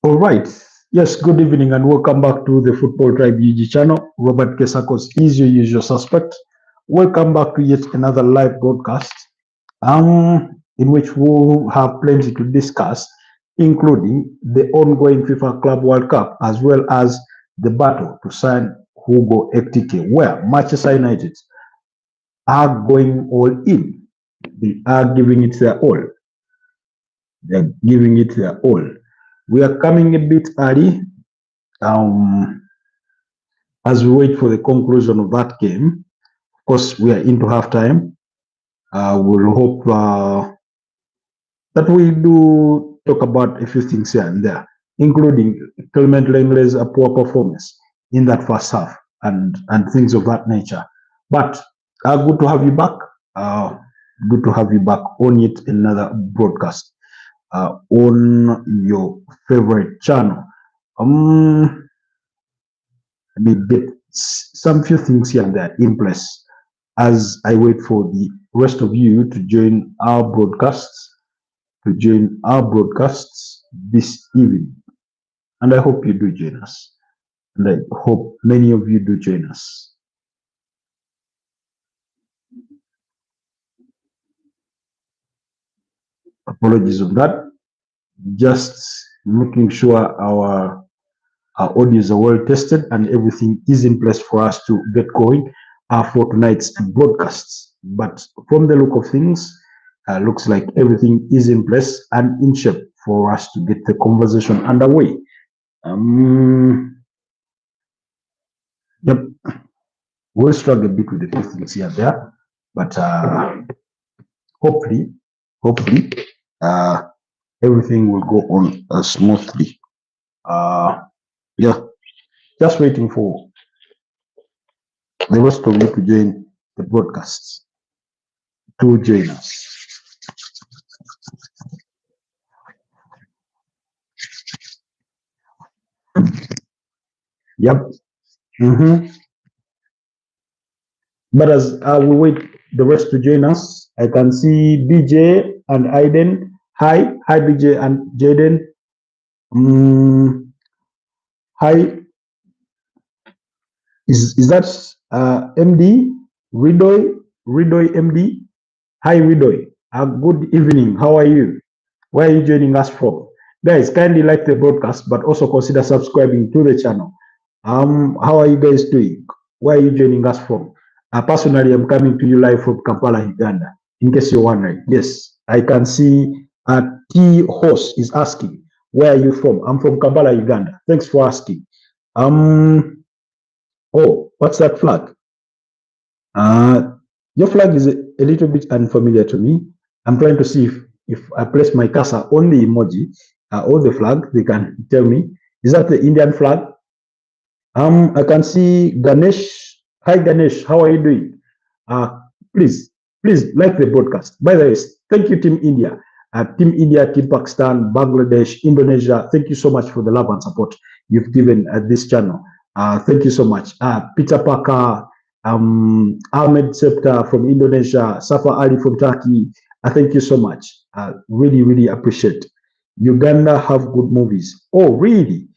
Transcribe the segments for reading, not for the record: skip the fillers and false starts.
All right. Yes, good evening and welcome back to the Football Tribe UG channel. Robert Kesakos is your usual suspect. Welcome back to yet another live broadcast in which we'll have plenty to discuss, including the ongoing FIFA Club World Cup as well as the battle to sign Hugo Ekitike, where Manchester United are going all in. They are giving it their all. They're giving it their all. We are coming a bit early as we wait for the conclusion of that game. Of course, we are into halftime. We'll hope that we do talk about a few things here and there, including Clement Lenglet's poor performance in that first half and things of that nature. But good to have you back. Good to have you back on yet another broadcast on your favorite channel. Let me get some few things here and there in place as I wait for the rest of you to join our broadcasts this evening. And I hope you do join us. And I hope many of you do join us. Apologies on that. Just making sure our audios are well tested and everything is in place for us to get going for tonight's broadcasts. But from the look of things, looks like everything is in place and in shape for us to get the conversation underway. Yep, we'll struggle a bit with the few things here and there, but hopefully, everything will go on smoothly. Yeah, just waiting for the rest of you to join the broadcasts, to join us. Yep. But as we wait the rest to join us, I can see BJ and Aiden. Hi, BJ and Jaden. Hi, is that MD Ridoy MD? Hi Ridoy. Good evening. How are you? Where are you joining us from? Guys, kindly like the broadcast, but also consider subscribing to the channel. How are you guys doing? Where are you joining us from? Personally, I'm coming to you live from Kampala, Uganda. In case you're wondering, yes, I can see T Horse is asking, where are you from? I'm from Kampala, Uganda. Thanks for asking. Oh, what's that flag? Your flag is a little bit unfamiliar to me. I'm trying to see if I place my cursor on the emoji or the flag, they can tell me. Is that the Indian flag? I can see Ganesh. Hi Ganesh, how are you doing? Please like the broadcast. By the way, thank you, Team India. Team India, Team Pakistan, Bangladesh, Indonesia. Thank you so much for the love and support you've given this channel. Thank you so much. Peter Parker, Ahmed Septa from Indonesia, Safa Ali from Turkey. Thank you so much. Really appreciate. Uganda have good movies. Oh, really?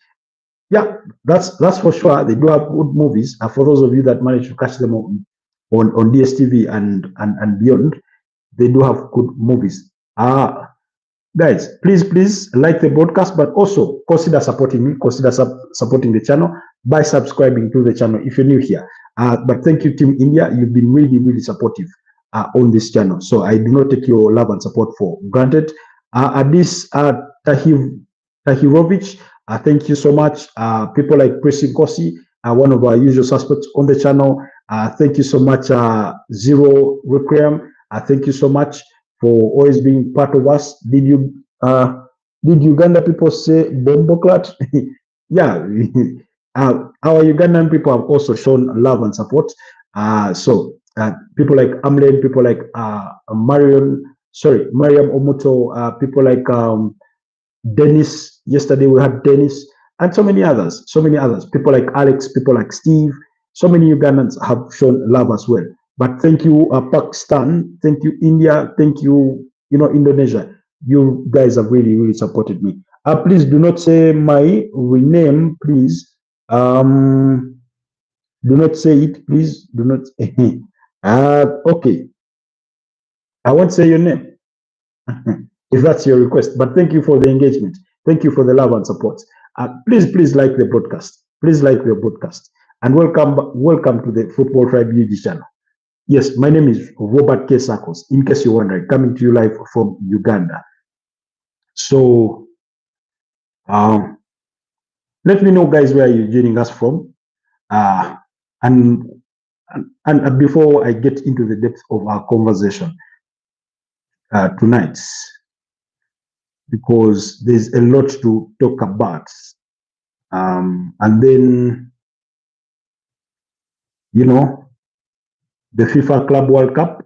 Yeah, that's for sure. They do have good movies. For those of you that manage to catch them on DSTV and beyond, they do have good movies. Guys, please like the broadcast, but also consider supporting me. Consider supporting the channel by subscribing to the channel if you're new here. But thank you, Team India. You've been really supportive on this channel. So I do not take your love and support for granted. Adis Tahirovic, thank you so much. People like Pressing Kosi, one of our usual suspects on the channel. Thank you so much, Zero Requiem. Thank you so much for always being part of us. Did Uganda people say Bomboklat? Yeah, our Ugandan people have also shown love and support. So people like Amlen, people like Mariam Omoto, people like Dennis. Yesterday we had Dennis and so many others. People like Alex, people like Steve. So many Ugandans have shown love as well. But thank you, Pakistan. Thank you, India. Thank you, Indonesia. You guys have really supported me. Please do not say my rename, please. Do not say it, please. Do not. Okay. I won't say your name if that's your request. But thank you for the engagement. Thank you for the love and support. Please like the broadcast. Please like the broadcast. And welcome to the Football Tribe UG channel. Yes, my name is Robert K. Sakos, in case you're wondering, coming to you live from Uganda. So, let me know, guys, where you're joining us from. And before I get into the depth of our conversation tonight, because there's a lot to talk about. And then, you know, the FIFA Club World Cup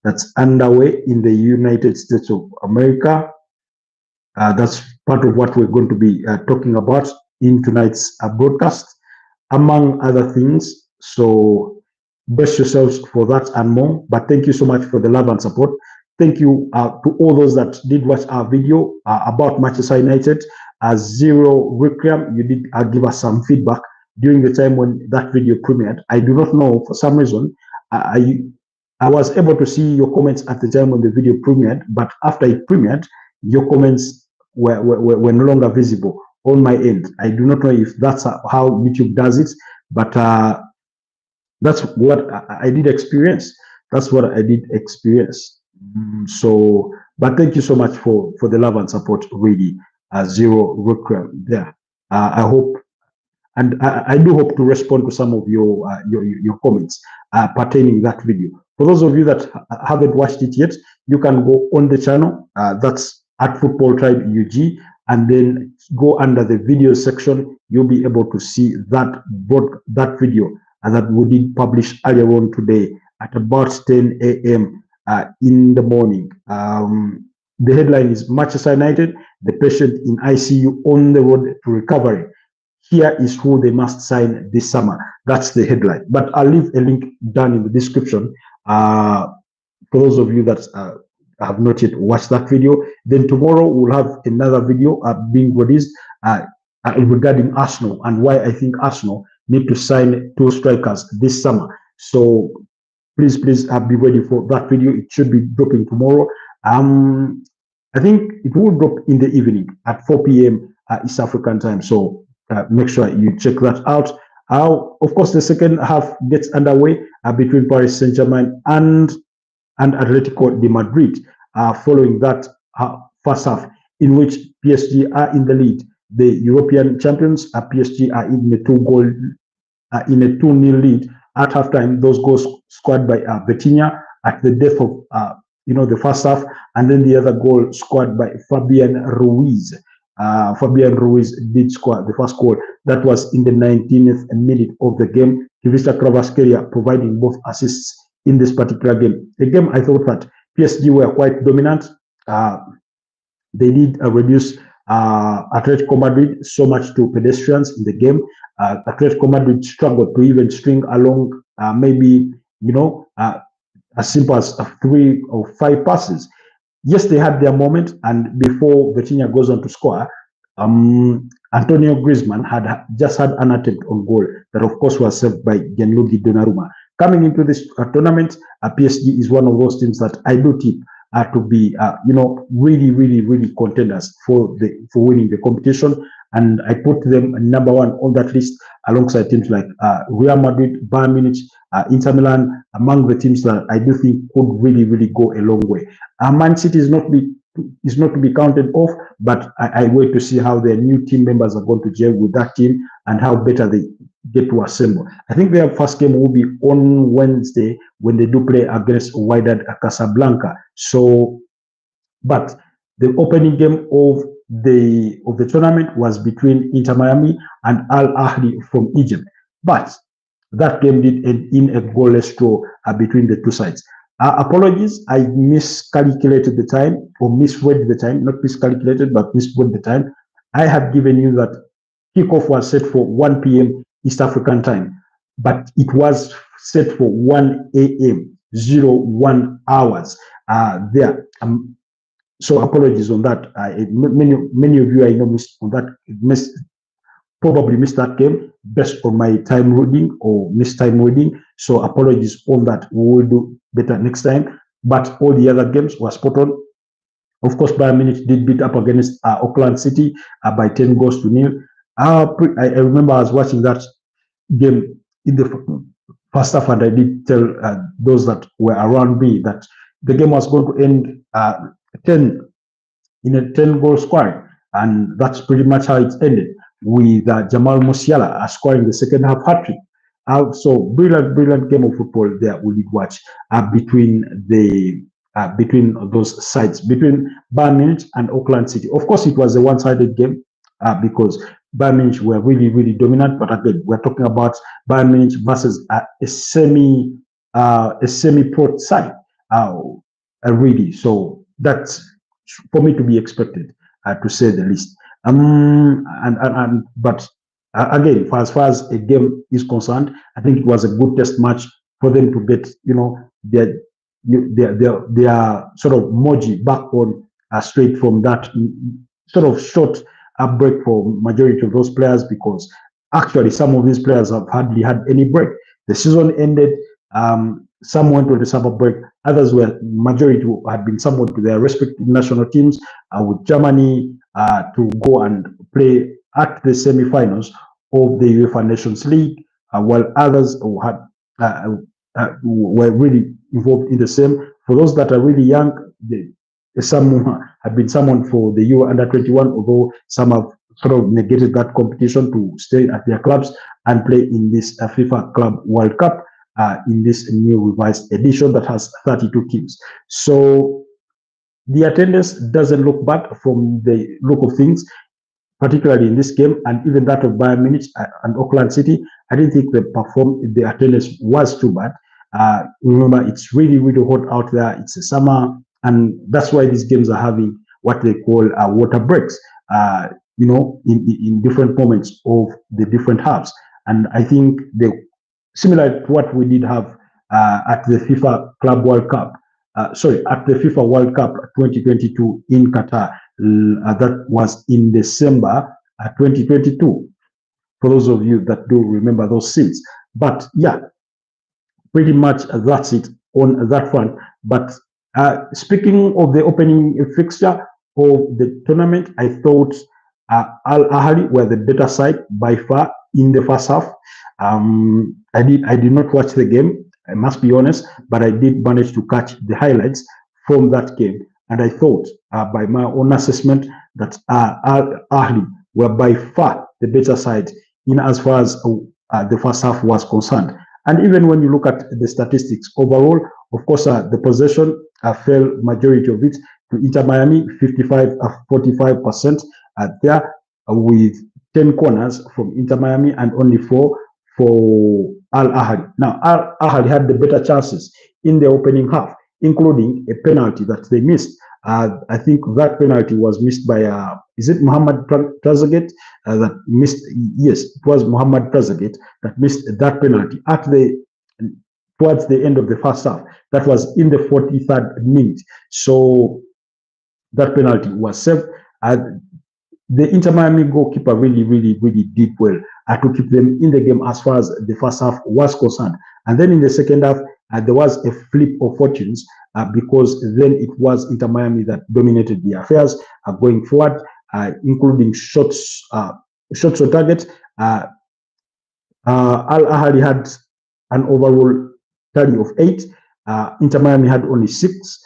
that's underway in the United States of America. That's part of what we're going to be talking about in tonight's broadcast, among other things. So brace yourselves for that and more. But thank you so much for the love and support. Thank you to all those that did watch our video about Manchester United. Zero Requiem, you did give us some feedback during the time when that video premiered. I do not know, for some reason, I was able to see your comments at the time when the video premiered, but after it premiered, your comments were no longer visible on my end. I do not know if that's how YouTube does it, but that's what I did experience. That's what I did experience. So, but thank you so much for the love and support, really. Zero Requiem there. I hope, and I do hope to respond to some of your comments pertaining that video. For those of you that haven't watched it yet, you can go on the channel. That's at Footballtribe UG, and then go under the video section. You'll be able to see that video that we did publish earlier on today at about 10 a.m. In the morning. The headline is Manchester United, the patient in ICU on the road to recovery. Here is who they must sign this summer. That's the headline. But I'll leave a link down in the description for those of you that have not yet watched that video. Then tomorrow we'll have another video being released regarding Arsenal and why I think Arsenal need to sign 2 strikers this summer. So please be ready for that video. It should be dropping tomorrow. I think it will drop in the evening at 4 p.m. East African time. So make sure you check that out. Of course, the second half gets underway between Paris Saint-Germain and Atletico Madrid. Following that first half, in which PSG are in the lead, the European champions, PSG are in a 2-0 lead at halftime. Those goals scored by Vitinha at the death of the first half, and then the other goal scored by Fabian Ruiz. Fabian Ruiz did score the first goal. That was in the 19th minute of the game. Kivista Kvaratskhelia providing both assists in this particular game. A game I thought that PSG were quite dominant. They did reduce Atletico Madrid so much to pedestrians in the game. Atletico Madrid struggled to even string along maybe as simple as 3 or 5 passes. Yes, they had their moment, and before Vitinha goes on to score, Antonio Griezmann had just had an attempt on goal that, of course, was saved by Gianluigi Donnarumma. Coming into this tournament, PSG is one of those teams that I do tip to be, really contenders for winning the competition, and I put them number 1 on that list alongside teams like Real Madrid, Bayern Munich, Inter Milan, among the teams that I do think could really go a long way. Man City is not to be counted off, but I wait to see how their new team members are going to gel with that team and how better they get to assemble. I think their first game will be on Wednesday when they do play against Wydad Casablanca. So, but the opening game of the tournament was between Inter Miami and Al Ahly from Egypt, but that game did end in a goalless draw between the two sides. Apologies, I miscalculated the time, or misread the time, not miscalculated, but misread the time. I have given you that kickoff was set for 1 p.m. East African time, but it was set for 1 a.m., 01 hours there. So apologies on that. Many of you I know missed on that. Probably missed that game based on my time reading or missed time reading. So apologies on that. We will do better next time. But all the other games were spot on. Of course, Bayern Munich did beat up against Auckland City by 10 goals to nil. I remember I was watching that game in the first half, and I did tell those that were around me that the game was going to end 10 in a 10-goal scoring, and that's pretty much how it ended, with Jamal Musiala scoring the second half hat-trick. So brilliant game of football there we did watch between those sides, between Bayern Munich and Auckland City. Of course, it was a one-sided game because Bayern Munich were really dominant. But again, we're talking about Bayern Munich versus a semi-pro side, really. So that's for me to be expected, to say the least. But again, as far as a game is concerned, I think it was a good test match for them to get, their sort of moji back on straight from that sort of short break for majority of those players, because actually some of these players have hardly had any break. The season ended. Some went on the summer break. Others majority had been somewhat to their respective national teams, with Germany to go and play at the semi-finals of the UEFA Nations League, while others who had were really involved in the same. For those that are really young, some have been summoned for the Euro Under-21, although some have sort of negated that competition to stay at their clubs and play in this FIFA Club World Cup in this new revised edition that has 32 teams. So the attendance doesn't look bad from the look of things, particularly in this game, and even that of Bayern Munich and Auckland City. I didn't think the attendance was too bad. Remember, it's really hot out there. It's a summer, and that's why these games are having what they call water breaks, in different moments of the different halves. And I think similar to what we did have at the FIFA Club World Cup, at the FIFA World Cup 2022 in Qatar. That was in December 2022, for those of you that do remember those scenes. But yeah, pretty much that's it on that front. But speaking of the opening fixture of the tournament, I thought Ahly were the better side by far in the first half. I did not watch the game, I must be honest, but I did manage to catch the highlights from that game. And I thought, by my own assessment, that Ahly were by far the better side in as far as the first half was concerned. And even when you look at the statistics overall, of course, the possession fell majority of it to Inter Miami, 45% there, with 10 corners from Inter Miami and only 4 for Al Ahly. Now, Al Ahly had the better chances in the opening half, including a penalty that they missed. I think that penalty was missed by, is it Mohamed Trezeguet that missed? Yes, it was Mohamed Trezeguet that missed that penalty towards the end of the first half. That was in the 43rd minute. So that penalty was saved. The Inter Miami goalkeeper really did well to keep them in the game as far as the first half was concerned. And then in the second half, there was a flip of fortunes because then it was Inter Miami that dominated the affairs going forward, including shots on target. Al Ahly had an overall tally of 8. Inter Miami had only 6.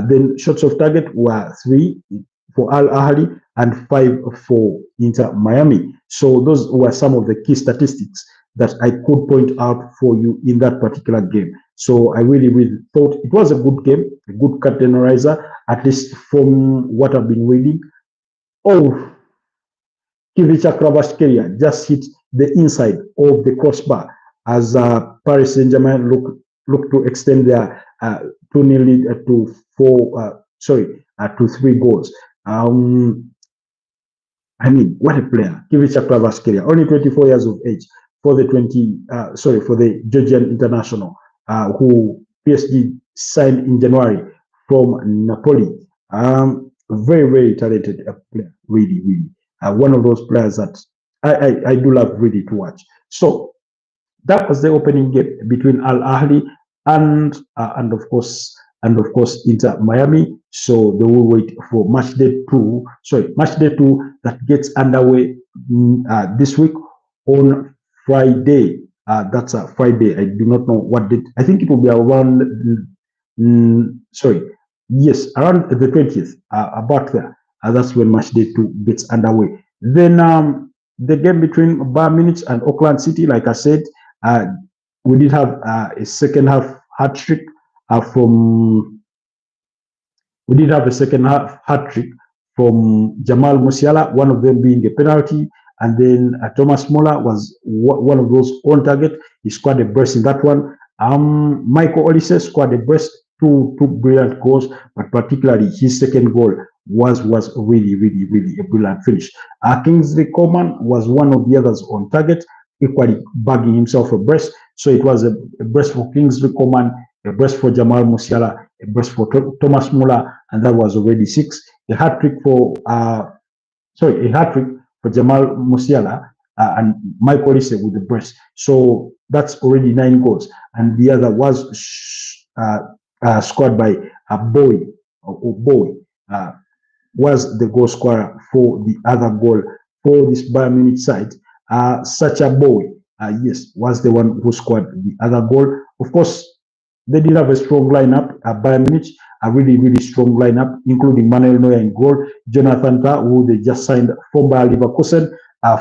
Then shots of target were 3 for Al Ahly and 5 for Inter Miami. So those were some of the key statistics that I could point out for you in that particular game. So I really thought it was a good game, a good curtainerizer, at least from what I've been reading. Oh, Kvaratskhelia just hit the inside of the crossbar as Paris Saint-Germain look to extend their 2-0 lead to 3 goals. I mean, what a player, Kvaratskhelia, only 24 years of age, for the Georgian international, who PSG signed in January from Napoli. Very, very talented player, really, really. One of those players that I do love really to watch. So that was the opening game between Al Ahly and and of course Inter Miami. So they will wait for match day two. Sorry, match day two that gets underway this week on Friday. That's a Friday. I do not know what date. I think it will be around. Sorry, yes, around the 20th. About there. That's when match day two gets underway. Then the game between Bayern Munich and Auckland City, like I said, uh, we did have a second half hat trick from. We did have a second half hat trick from Jamal Musiala, one of them being a penalty, and then Thomas Muller was one of those on target. He scored a brace in that one. Michael Olise scored a brace, two brilliant goals, but particularly his second goal was really, really, really a brilliant finish. Kingsley Coman was one of the others on target, equally bagging himself a brace. So it was a brace for Kingsley Coman, a brace for Jamal Musiala, a brace for Thomas Muller, and that was already six. A hat trick for Jamal Musiala and Mike Olise with the brace. So that's already 9 goals, and the other was scored by Bowie or Bowie. Was the goal scorer for the other goal for this Bayern Munich side. Sacha Bowie, yes, was the one who scored the other goal. Of course, they did have a strong lineup, Bayern Munich, a really, really strong lineup, including Manuel Neuer in goal, Jonathan Tah, who they just signed from Bayer Leverkusen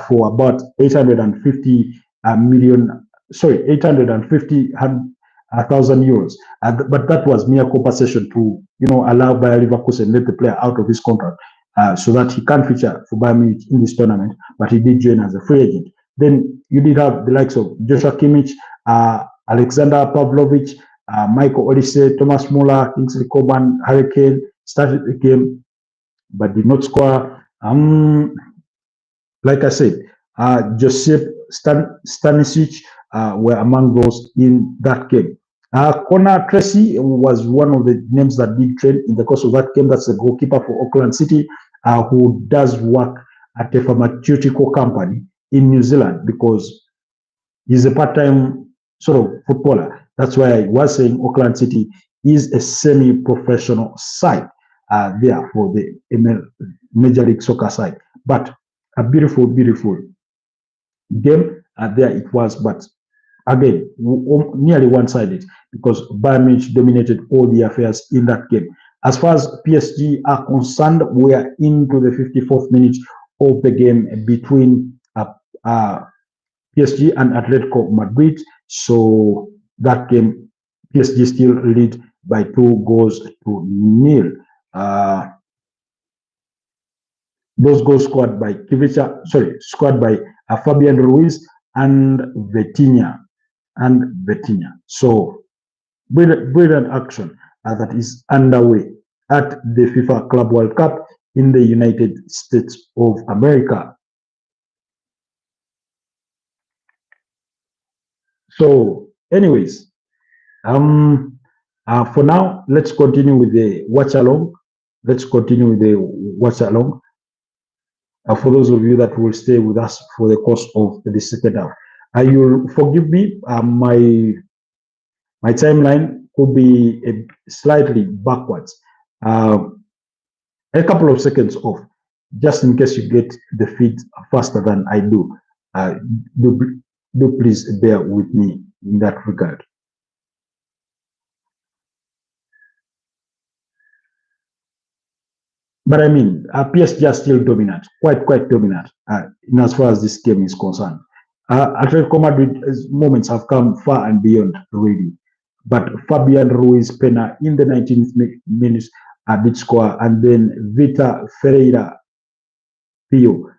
for about 850 million, sorry, 850,000 euros. But that was mere compensation to, allow Bayer Leverkusen let the player out of his contract so that he can feature for Bayern Munich in this tournament, but he did join as a free agent. Then you did have the likes of Joshua Kimmich, Alexander Pavlovich, Michael Olise, Thomas Muller, Kingsley Coman, Harry Kane started the game but did not score. Like I said, Josep Stanisic were among those in that game. Connor Tracy was one of the names that did trade in the course of that game. That's the goalkeeper for Auckland City, who does work at a pharmaceutical company in New Zealand because he's a part-time sort of footballer. That's why I was saying Auckland City is a semi-professional side there for the Major League Soccer side. But a beautiful, beautiful game there it was. But again, nearly one-sided because Bayern Munich dominated all the affairs in that game. As far as PSG are concerned, we are into the 54th minute of the game between PSG and Atletico Madrid. So that game, PSG still lead by 2-0. Those goals scored by Fabian Ruiz and Vitinha. So brilliant action that is underway at the FIFA Club World Cup in the United States of America. So, anyways, for now, let's continue with the watch along. For those of you that will stay with us for the course of the second half, you'll forgive me. My timeline could be slightly backwards, a couple of seconds off, just in case you get the feed faster than I do. Do please bear with me in that regard. But I mean, PSG are still dominant, quite dominant in as far as this game is concerned. Atletico Madrid's moments have come far and beyond really. But Fabian Ruiz Pena in the 19th minute did score, and then Vita Ferreira Pio,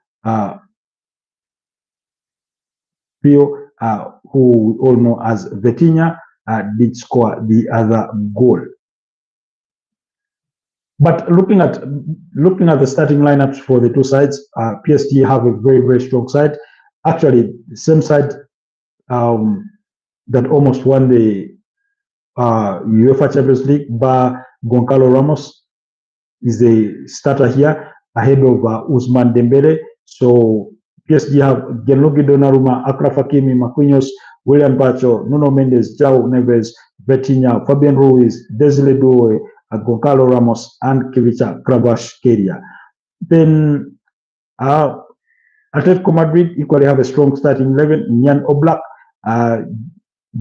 who we all know as Vitinha, did score the other goal. But looking at the starting lineups for the two sides, PSG have a very strong side. Actually, the same side that almost won the UEFA Champions League, bar Goncalo Ramos. is the starter here ahead of Ousmane Dembele. So PSG have Gianluigi Donnarumma, Achraf Hakimi, Marquinhos, William Pacho, Nuno Mendes, João Neves, Vitinha, Fabian Ruiz, Desiree Doué, Goncalo Ramos, and Kivicha Kvaratskhelia. Then Atletico Madrid equally have a strong starting 11. Nyan Oblak,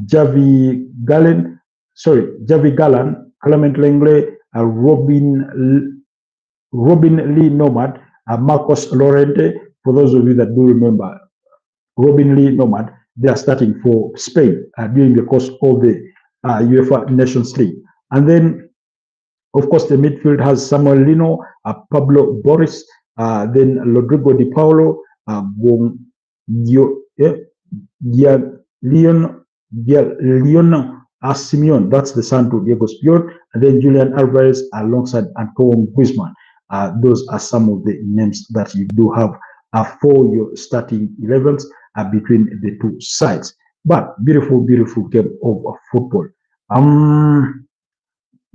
Javi Gallen, Clement Lenglet, Robin Lee Nomad, Marcos Llorente. For those of you that do remember, Robin Lee Nomad, they are starting for Spain during the course of the UEFA Nations League. And then, of course, the midfield has Samuel Lino, Pablo Boris, then Rodrigo Di Paolo, Leon Simeon, that's the son to Diego Spion, and then Julian Alvarez alongside Antoine Griezmann. Those are some of the names that you do have for your starting 11s between the two sides. But beautiful, beautiful game of football.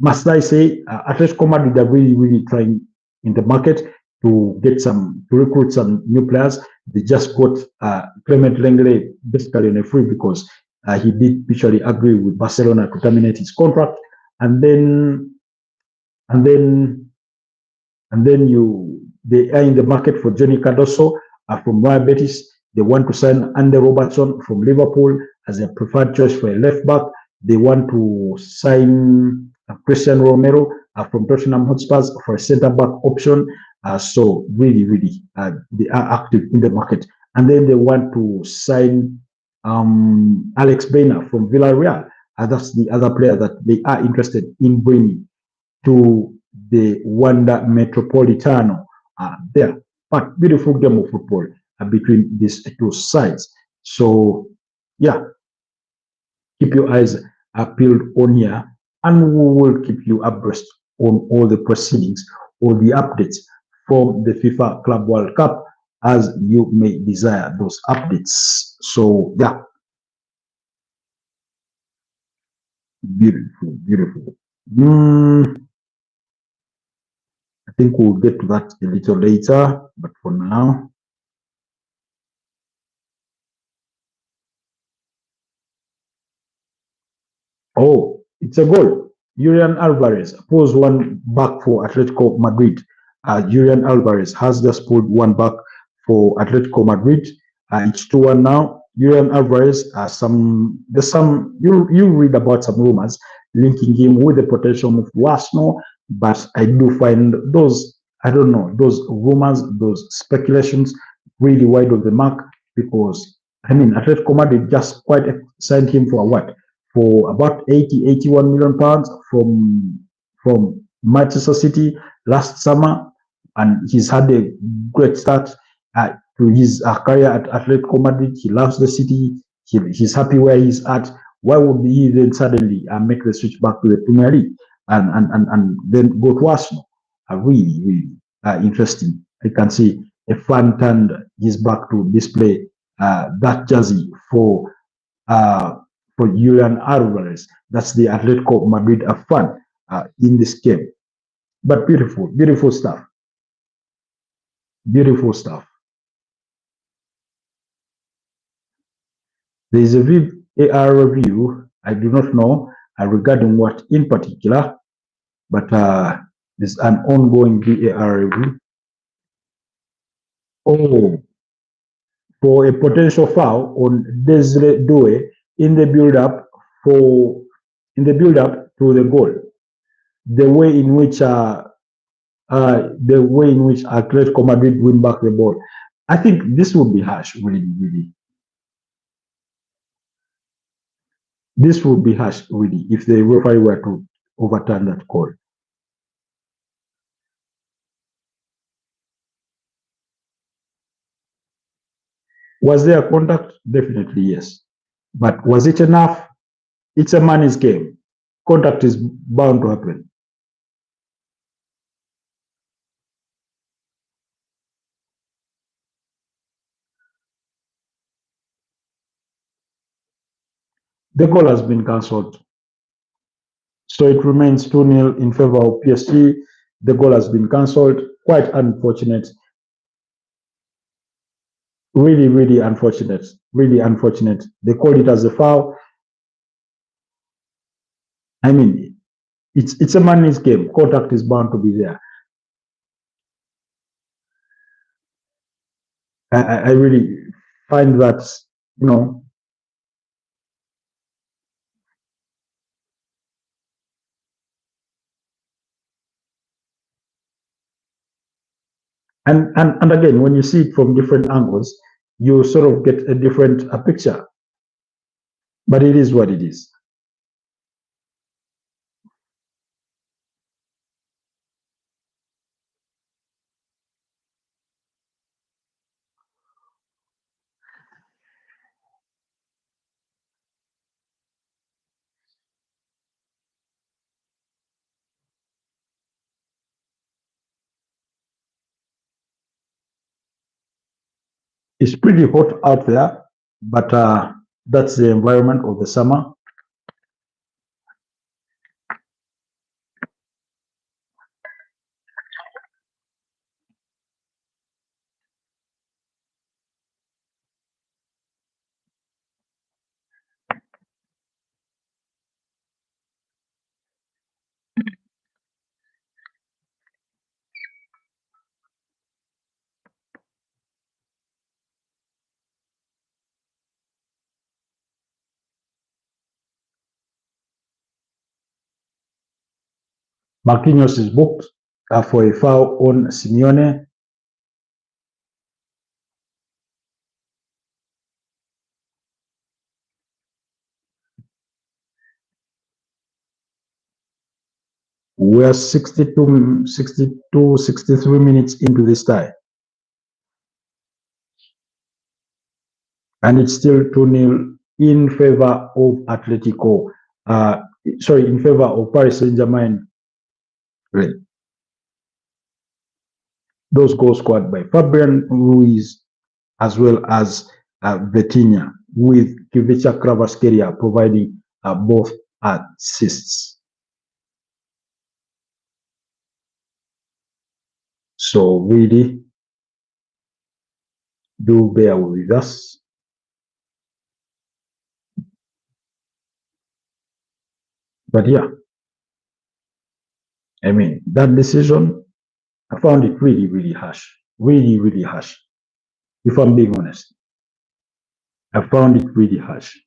Must I say, Atletico Madrid are really, really trying in the market to recruit some new players. They just got Clement Lenglet basically on a free because he did mutually agree with Barcelona to terminate his contract, and then they are in the market for Johnny Cardoso from Real Betis. They want to sign Andy Robertson from Liverpool as a preferred choice for a left back. They want to sign Christian Romero from Tottenham Hotspurs for a centre back option. So really, really, they are active in the market. And then they want to sign Alex Baena from Villarreal. That's the other player that they are interested in bringing to the Wanda Metropolitano there. But beautiful game of football between these two sides. So, yeah, keep your eyes peeled on here, and we will keep you abreast on all the proceedings or the updates from the FIFA Club World Cup as you may desire those updates. So, yeah, beautiful, beautiful. I think we'll get to that a little later, but for now, oh, it's a goal. Julian Alvarez pulls one back for Atletico Madrid. Julian Alvarez has just pulled one back for Atletico Madrid. It's 2-1 now. Julian Alvarez, you read about some rumors linking him with the potential move to Arsenal, but I do find those rumors, those speculations really wide of the mark, because Atletico Madrid just quite signed him for what? For about 81 million pounds from Manchester City last summer, and he's had a great start to his career at Atletico Madrid. He loves the city. He's happy where he's at. Why would he then suddenly make the switch back to the Premier League and then go to Arsenal? Really, really interesting. I can see a fan turned his back to display that jersey for Julian Alvarez. That's the Atletico Madrid fan in this game. But beautiful, beautiful stuff. Beautiful stuff. There is a VAR review. I do not know regarding what in particular, but there's an ongoing VAR review. Oh, for a potential foul on Desiree Doué in the build-up to the goal. The way in which Atletico Madrid win back the ball. I think this would be harsh, really, really. This would be harsh, really, if the referee were to overturn that call. Was there contact? Definitely, yes. But was it enough? It's a man's game. Contact is bound to happen. The goal has been cancelled. So it remains 2-0 in favor of PSG. the goal has been cancelled. Quite unfortunate. Really, really unfortunate. Really unfortunate. They called it as a foul. I mean, it's a man's game. Contact is bound to be there. I really find that, you know, and again, when you see it from different angles, you sort of get a different picture. But it is what it is. It's pretty hot out there, but that's the environment of the summer. Marquinhos is booked for a foul on Simeone. We're 63 minutes into this tie. And it's still 2-0 in favor of Atletico. In favor of Paris Saint-Germain. Right. Those goals scored by Fabian Ruiz as well as Vitinha, with Kivica Kvaratskhelia providing both assists. So really, do bear with us. But yeah, I mean, that decision, I found it really, really harsh. Really, really harsh. If I'm being honest, I found it really harsh.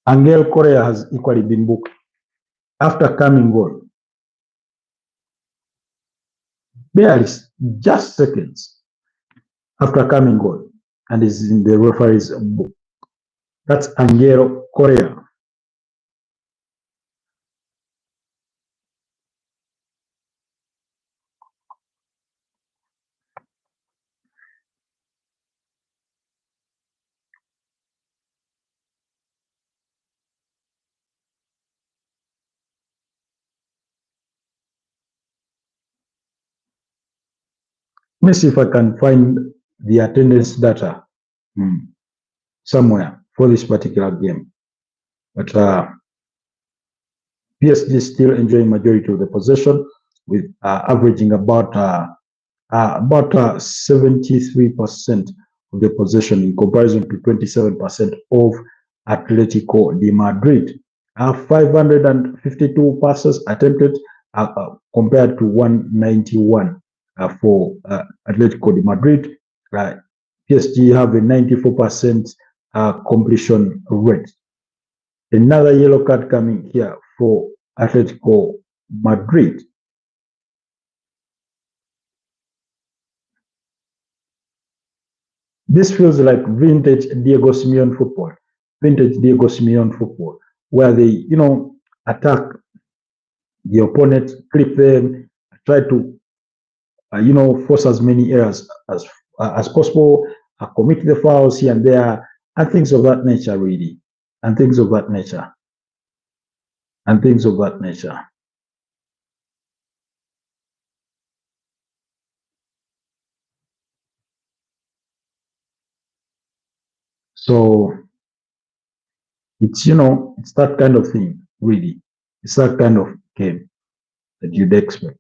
Angel Correa has equally been booked after coming goal. Barely just seconds after coming goal, and is in the referee's book. That's Angel Correa. Let me see if I can find the attendance data somewhere for this particular game. But PSG is still enjoying majority of the possession, with averaging about 73% of the possession in comparison to 27% of Atletico de Madrid. 552 passes attempted compared to 191 for Atletico de Madrid. PSG have a 94% completion rate. Another yellow card coming here for Atletico Madrid. This feels like vintage Diego Simeone football. Vintage Diego Simeone football, where they, attack the opponent, clip them, try to, force as many errors as possible, commit the fouls here and there, and things of that nature, really, and things of that nature, and things of that nature. So It's, you know, it's that kind of thing, really. It's that kind of game that you'd expect.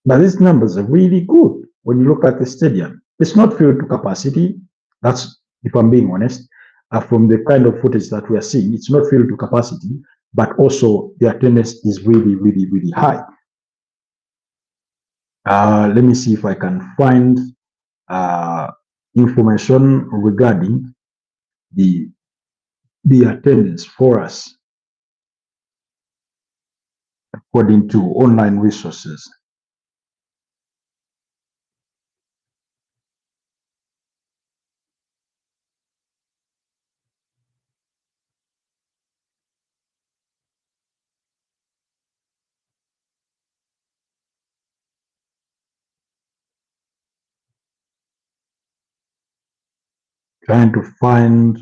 But these numbers are really good when you look at the stadium. It's not filled to capacity. That's, if I'm being honest, from the kind of footage that we are seeing, it's not filled to capacity, but also the attendance is really, really, really high. Let me see if I can find information regarding the attendance for us according to online resources. Trying to find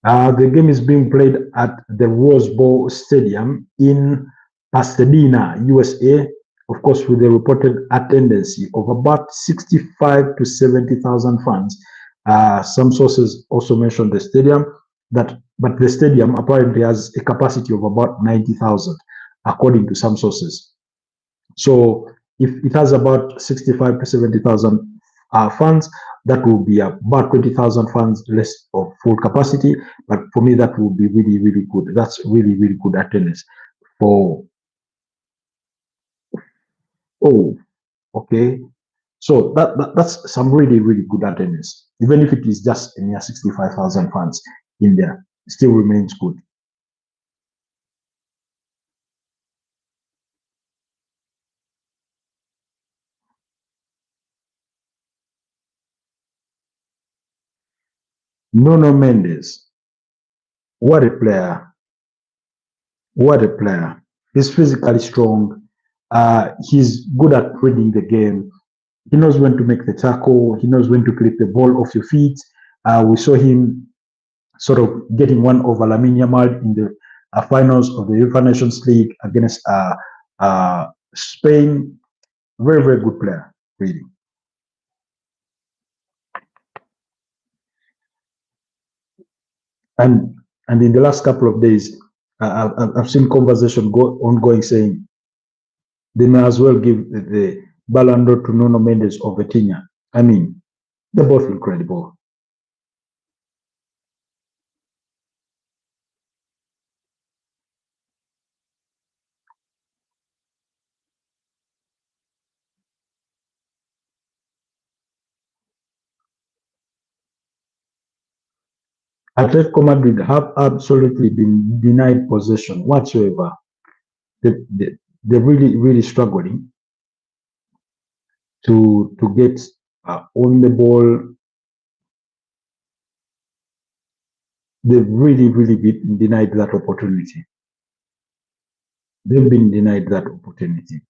the game is being played at the Rose Bowl Stadium in Pasadena, USA, of course, with a reported attendance of about 65 to 70,000 fans. Some sources also mentioned the stadium, but the stadium apparently has a capacity of about 90,000, according to some sources. So if it has about 65 to 70,000 fans, that will be about 20,000 fans less of full capacity. But for me, that will be really, really good. That's really, really good attendance for, oh, okay. So that's some really, really good attendance. Even if it is just near 65,000 fans in there, it still remains good. Nuno Mendes, what a player. What a player. He's physically strong. He's good at reading the game. He knows when to make the tackle. He knows when to clip the ball off your feet. We saw him sort of getting one over Lamine Yamal in the finals of the UEFA Nations League against Spain. Very, very good player, really. And in the last couple of days, I've seen conversation ongoing saying they may as well give the Ballon d'Or to Nuno Mendes or Vitinha. I mean, they're both incredible. Atletico Madrid have absolutely been denied possession whatsoever. They're really, really struggling to get on the ball. They've really, really been denied that opportunity. They've been denied that opportunity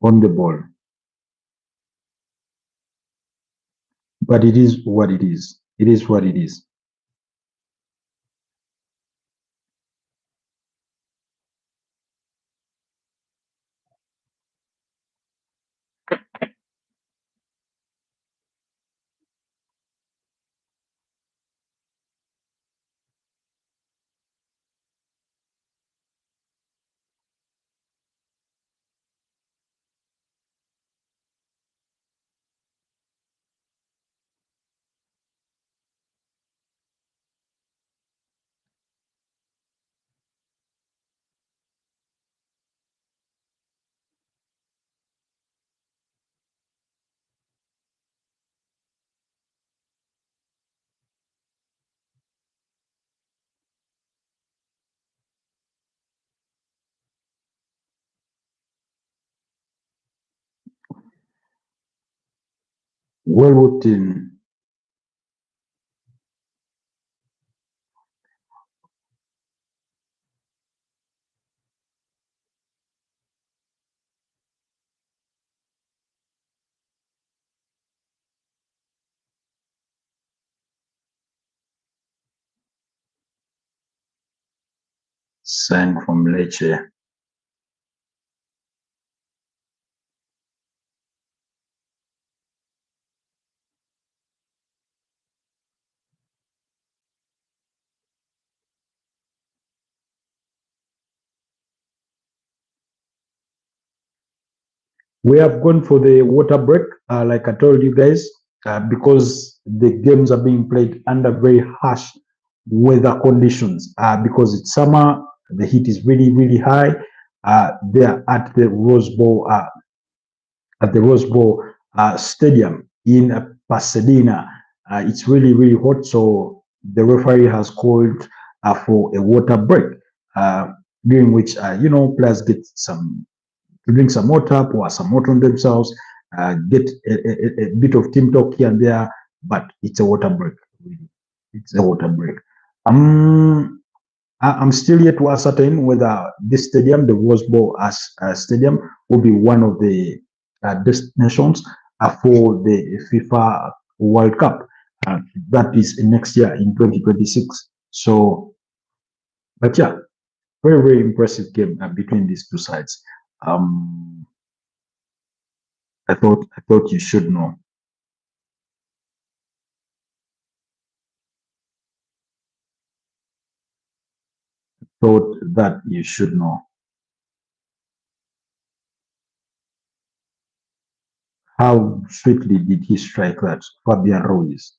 on the ball. But it is what it is. It is what it is. Well worked in. Signed from Lecce. We have gone for the water break, like I told you guys, because the games are being played under very harsh weather conditions. Because it's summer, the heat is really, really high. They're at the Rose Bowl, Stadium in Pasadena. It's really, really hot, so the referee has called for a water break, during which players get some to drink some water, pour some water on themselves, get a bit of team talk here and there, but it's a water break. It's a water break. I'm still yet to ascertain whether this stadium, the Rose Bowl Stadium, will be one of the destinations for the FIFA World Cup. That is next year in 2026. So, but yeah, very, very impressive game between these two sides. I thought you should know. Thought that you should know. How swiftly did he strike that, Fabian Ruiz?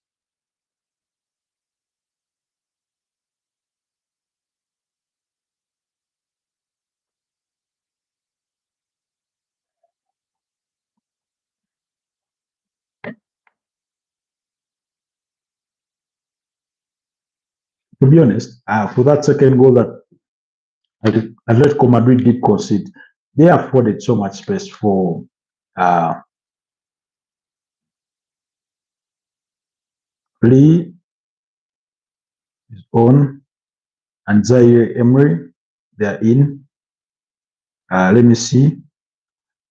To be honest, for that second goal that Atletico Madrid did concede, they afforded so much space for Lee, his own, and Zaire Emery. They're in. Let me see.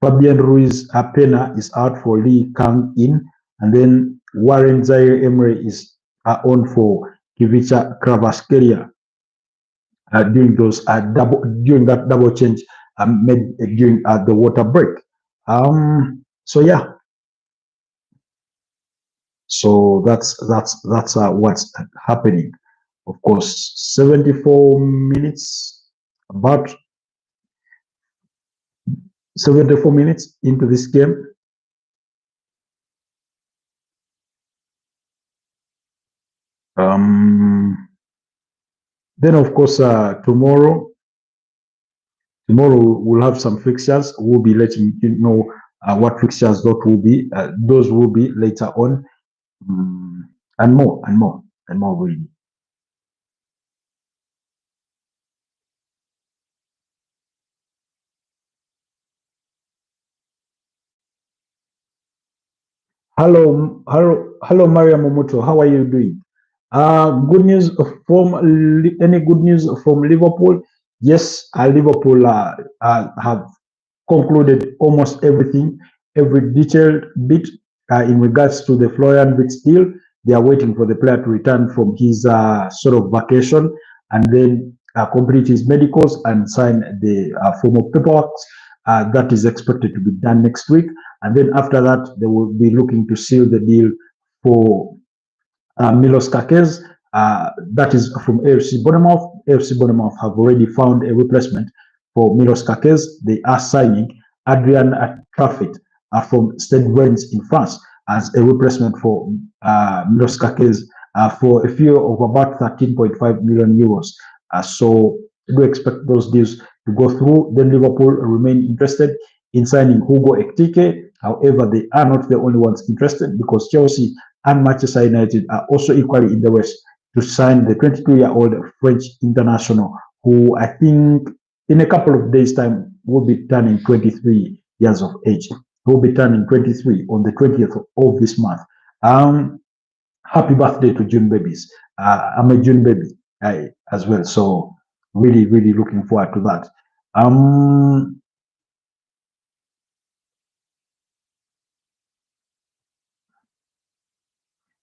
Fabian Ruiz Apena is out for Lee Kang in, and then Warren Zaire Emery is on for Kivicha Kravaskelia during that double change made during the water break. So yeah, so that's what's happening. Of course, 74 minutes, about 74 minutes into this game. Then of course tomorrow we'll have some fixtures. We'll be letting you know what fixtures those will be. Those will be later on, and more really. Hello, Maria Momoto. How are you doing? Good news from any good news from Liverpool? Yes, Liverpool have concluded almost everything, every detailed bit in regards to the Florian Wirtz deal. They are waiting for the player to return from his sort of vacation and then complete his medicals and sign the form of paperwork. That is expected to be done next week. And then after that, they will be looking to seal the deal for Milos Kakez. That is from AFC Bournemouth. AFC Bournemouth have already found a replacement for Milos Kakez. They are signing Adrian Traffet from Stade Rennes in France as a replacement for Milos Kakez for a fee of about 13.5 million euros. So do expect those deals to go through. Then Liverpool remain interested in signing Hugo Ekitike. However, they are not the only ones interested because Chelsea and Manchester United are also equally in the race to sign the 22-year-old French international, who I think in a couple of days' time will be turning 23 years of age. He will be turning 23 on the 20th of this month. Happy birthday to June babies. I'm a June baby as well, so really, really looking forward to that.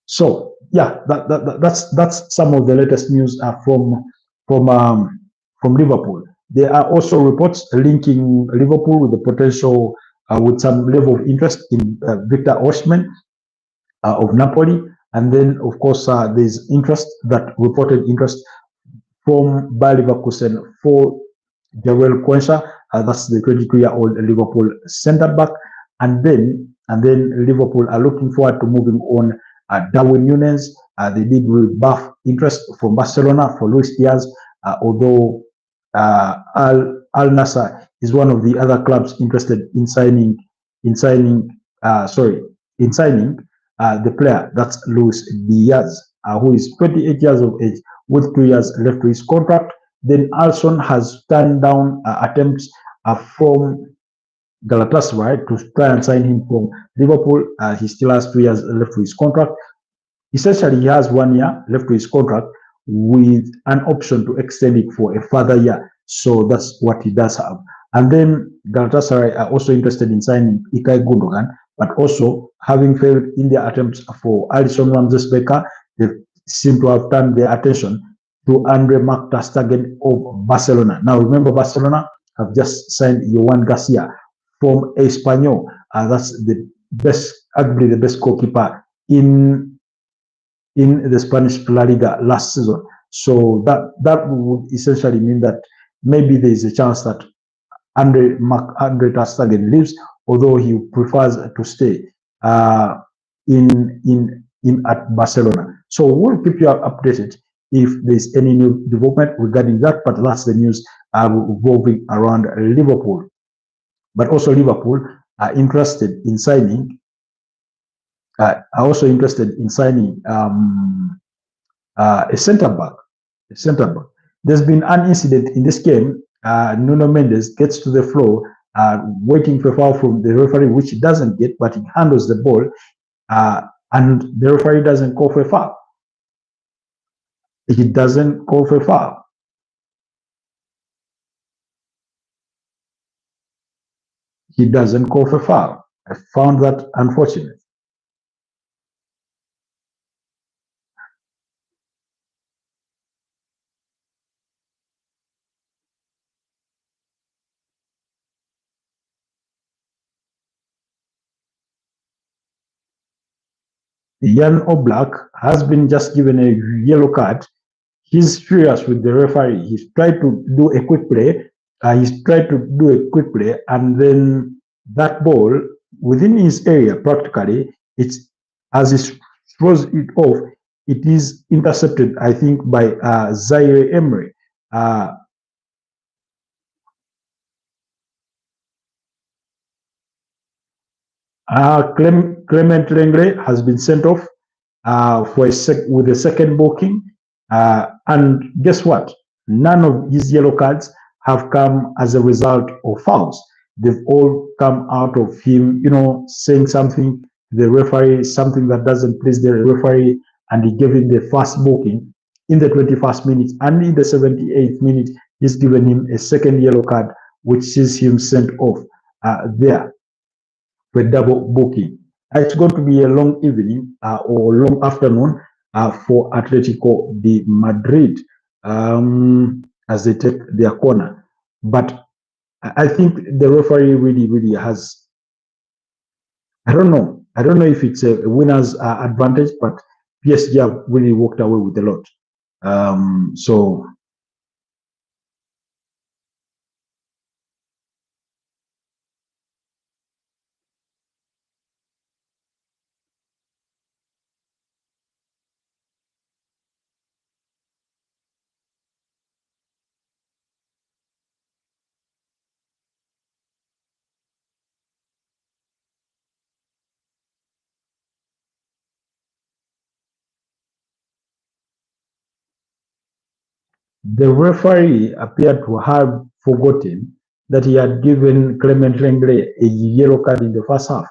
So yeah, that's some of the latest news from from Liverpool. There are also reports linking Liverpool with the potential, with some level of interest in Victor Osimhen of Napoli. And then, of course, there's reported interest from Bayer Leverkusen for Joel Quensha. That's the 22-year-old Liverpool centre back. And then Liverpool are looking forward to moving on Darwin Núñez. They did rebuff interest from Barcelona for Luis Diaz, although Al Nassr is one of the other clubs interested in signing the player. That's Luis Diaz, who is 28 years of age with 2 years left to his contract. Then Alson has turned down attempts from Galatasaray to try and sign him from Liverpool. He still has 2 years left to his contract. Essentially, he has 1 year left to his contract with an option to extend it for a further year. So that's what he does have. And then Galatasaray are also interested in signing Ilkay Gundogan, but also having failed in their attempts for Alisson Ramsey-Becker, they seem to have turned their attention to Andre Marc ter Stegen of Barcelona. Now, remember, Barcelona have just signed Joan Garcia from Espanyol. That's the best, arguably the best goalkeeper in the Spanish La Liga last season. So that would essentially mean that maybe there is a chance that Andre ter Stegen leaves, although he prefers to stay at Barcelona. So we'll keep you updated if there's any new development regarding that, but that's the news revolving around Liverpool. But also Liverpool are interested in signing a centre back. There's been an incident in this game. Nuno Mendes gets to the floor, waiting for a foul from the referee, which he doesn't get, but he handles the ball, and the referee doesn't call for a foul. He doesn't call for a foul. He doesn't call for a foul. I found that unfortunate. Jan Oblak has been just given a yellow card. He's furious with the referee. He's tried to do a quick play. And then that ball within his area, practically, it's as he throws it off, it is intercepted, I think, by Zaire Emery. Clement Lenglet has been sent off with a second booking, and guess what? None of his yellow cards have come as a result of fouls. They've all come out of him, saying something to the referee, something that doesn't please the referee, and he gave him the first booking in the 21st minute, and in the 78th minute, he's given him a second yellow card, which sees him sent off there for double booking. It's going to be a long evening or long afternoon for Atletico de Madrid as they take their corner. But I think the referee really has, I don't know if it's a winner's advantage, but PSG have really walked away with a lot. So the referee appeared to have forgotten that he had given Clement Lenglet a yellow card in the first half.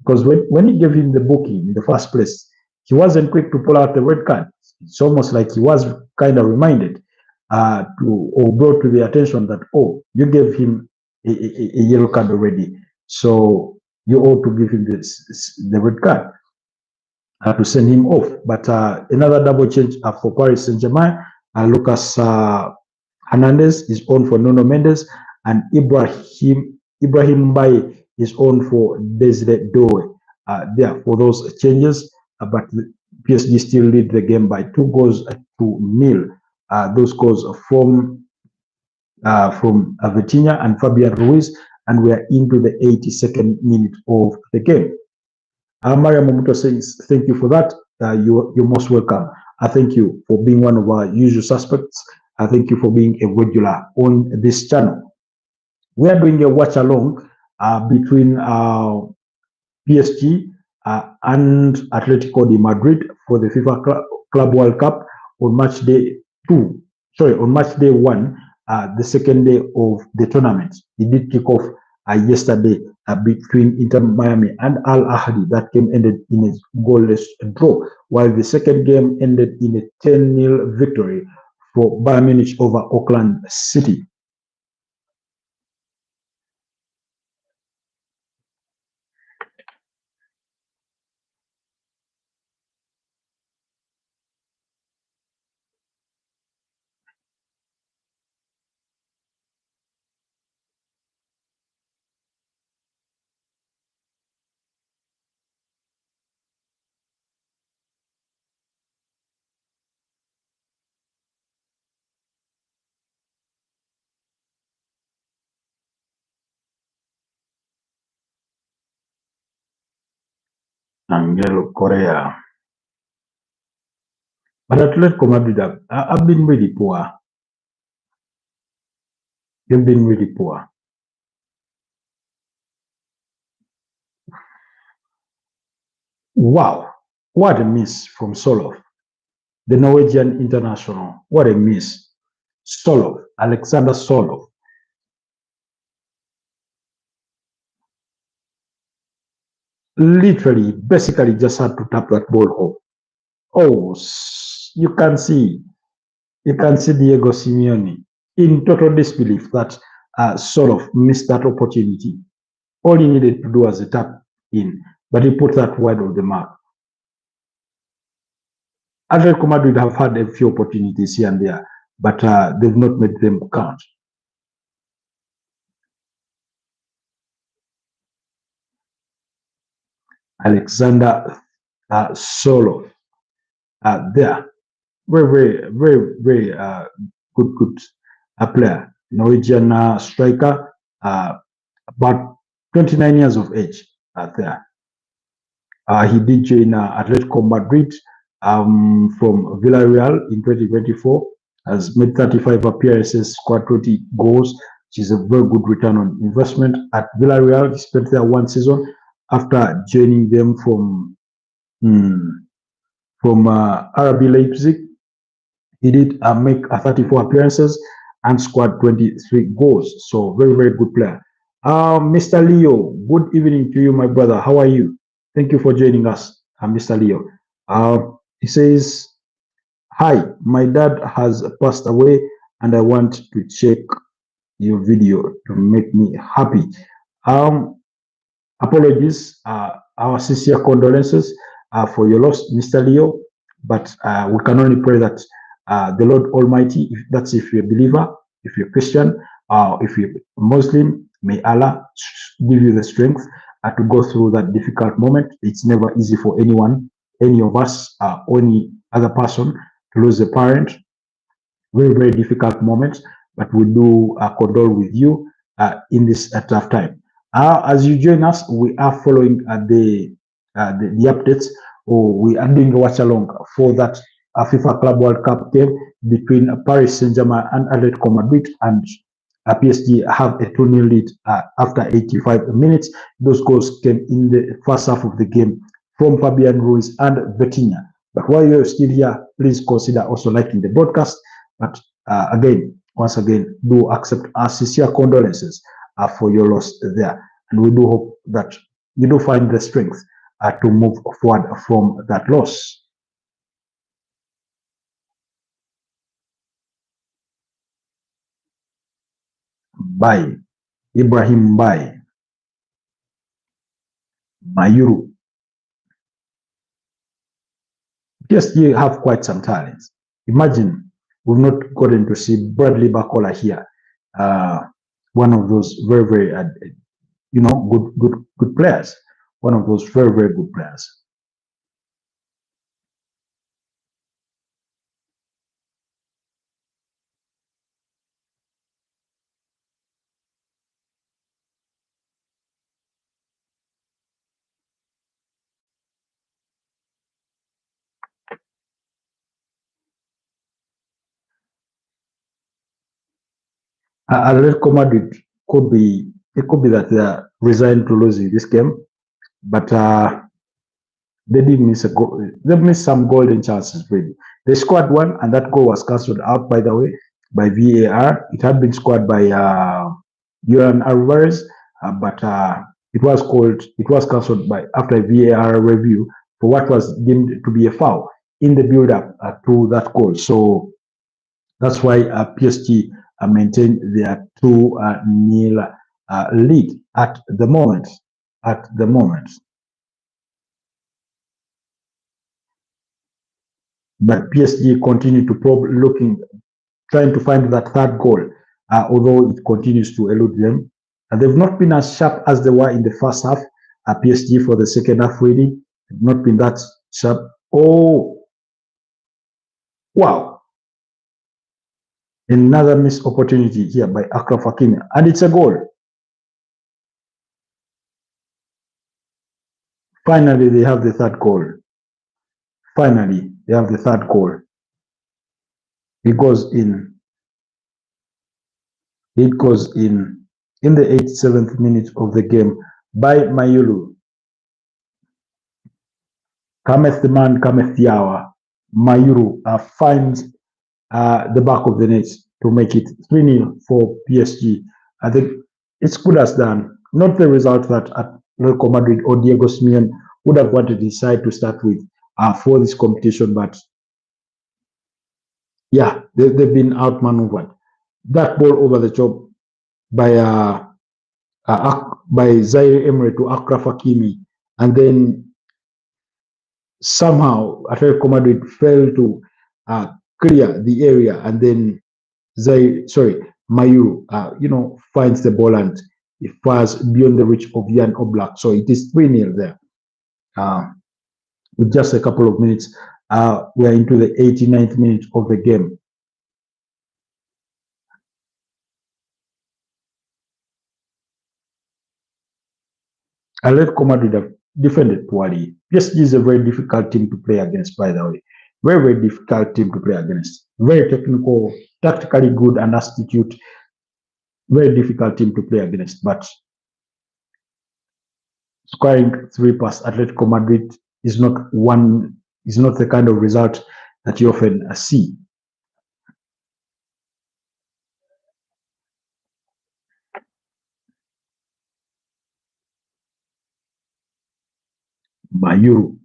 Because when he gave him the booking in the first place, he wasn't quick to pull out the red card. It's almost like he was kind of reminded or brought to the attention that, oh, you gave him a yellow card already. So you ought to give him the red card to send him off. But another double change for Paris Saint-Germain. Lucas Hernandez is on for Nuno Mendes, and Ibrahim Mbaye is on for Desire Doe. There for those changes, but PSG still lead the game by 2-0. Those goals from Vitinha and Fabian Ruiz, and we are into the 82nd minute of the game. Maria Momoto says, thank you for that. You're most welcome. I thank you for being one of our usual suspects. I thank you for being a regular on this channel. We are doing a watch along between PSG and Atletico Madrid for the FIFA Club World Cup on match day 1, the second day of the tournament. It did kick off yesterday between Inter Miami and Ahly. That game ended in a goalless draw, while the second game ended in a 10-0 victory for Bayern Munich over Auckland City. Angelo Correa. But Atletico Madrid have been really poor. They've been really poor. Wow, what a miss from Solov, the Norwegian international. What a miss. Solov, Alexander Solov. Literally, basically just had to tap that ball home. Oh, you can see Diego Simeone in total disbelief that Solov missed that opportunity. All he needed to do was a tap in, but he put that wide of the mark. Atletico Madrid have had a few opportunities here and there, but they've not made them count. Alexander Solov there, very good player, Norwegian striker, about 29 years of age there. He did join Atletico Madrid from Villarreal in 2024, has made 35 appearances, scored 20 goals, which is a very good return on investment. At Villarreal, he spent there one season after joining them from RB Leipzig. He did make 34 appearances and scored 23 goals. So very good player. Mr. Leo, good evening to you, my brother. How are you? Thank you for joining us, Mr. Leo. He says, hi, my dad has passed away and I want to check your video to make me happy. Apologies, our sincere condolences for your loss, Mr. Leo, but we can only pray that the Lord Almighty, if you're a believer, if you're a Christian, if you're a Muslim, may Allah give you the strength to go through that difficult moment. It's never easy for anyone, any of us, or any other person to lose a parent. Very difficult moment, but we do condole with you in this tough time. As you join us, we are following the updates, or we are doing a watch along for that FIFA Club World Cup game between Paris Saint-Germain and Atletico Madrid, and PSG have a 2-0 lead after 85 minutes. Those goals came in the first half of the game from Fabian Ruiz and Vitinha. But while you're still here, please consider also liking the broadcast. But once again, do accept our sincere condolences for your loss there. And we do hope that you do find the strength to move forward from that loss. By Ibrahim Mbaye, Mayuru. PSG have quite some talents. Imagine we've not gotten to see Bradley Bacola here. One of those very, very, good players. One of those very, very good players. Atletico Madrid it could be that they are resigned to losing this game, but they did miss a goal. They missed some golden chances, really. They scored one, and that goal was cancelled out, by the way, by VAR. It had been scored by Julian Alvarez, but it was cancelled by after VAR review for what was deemed to be a foul in the build-up to that goal. So that's why PSG maintain their 2-0 lead at the moment. But PSG continue to probe, trying to find that third goal, although it continues to elude them. And they've not been as sharp as they were in the first half. PSG for the second half, really, have not been that sharp. Oh, wow. Another missed opportunity here by Achraf Hakimi, and it's a goal. Finally, they have the third goal. Finally, they have the third goal. It goes in. It goes in the 87th minute of the game by Mayulu. Cometh the man, cometh the hour. Mayuru finds the back of the net to make it 3-0 for PSG. I think it's good as done. Not the result that Atletico Madrid or Diego Simeone would have wanted his side to start with for this competition, but yeah, they've been outmaneuvered. That ball over the top by Zaire Emery to Achraf Hakimi, and then somehow Atletico Madrid failed to clear the area, and then Mayu, finds the ball and it fires beyond the reach of Jan Oblak. So it is 3-0 there. With just a couple of minutes, we are into the 89th minute of the game. Atletico Madrid have defended poorly. PSG is a very difficult team to play against, by the way. Very, very difficult team to play against. Very technical, tactically good and astute. Very difficult team to play against. But scoring 3 past Atletico Madrid is not the kind of result that you often see. Mayuru.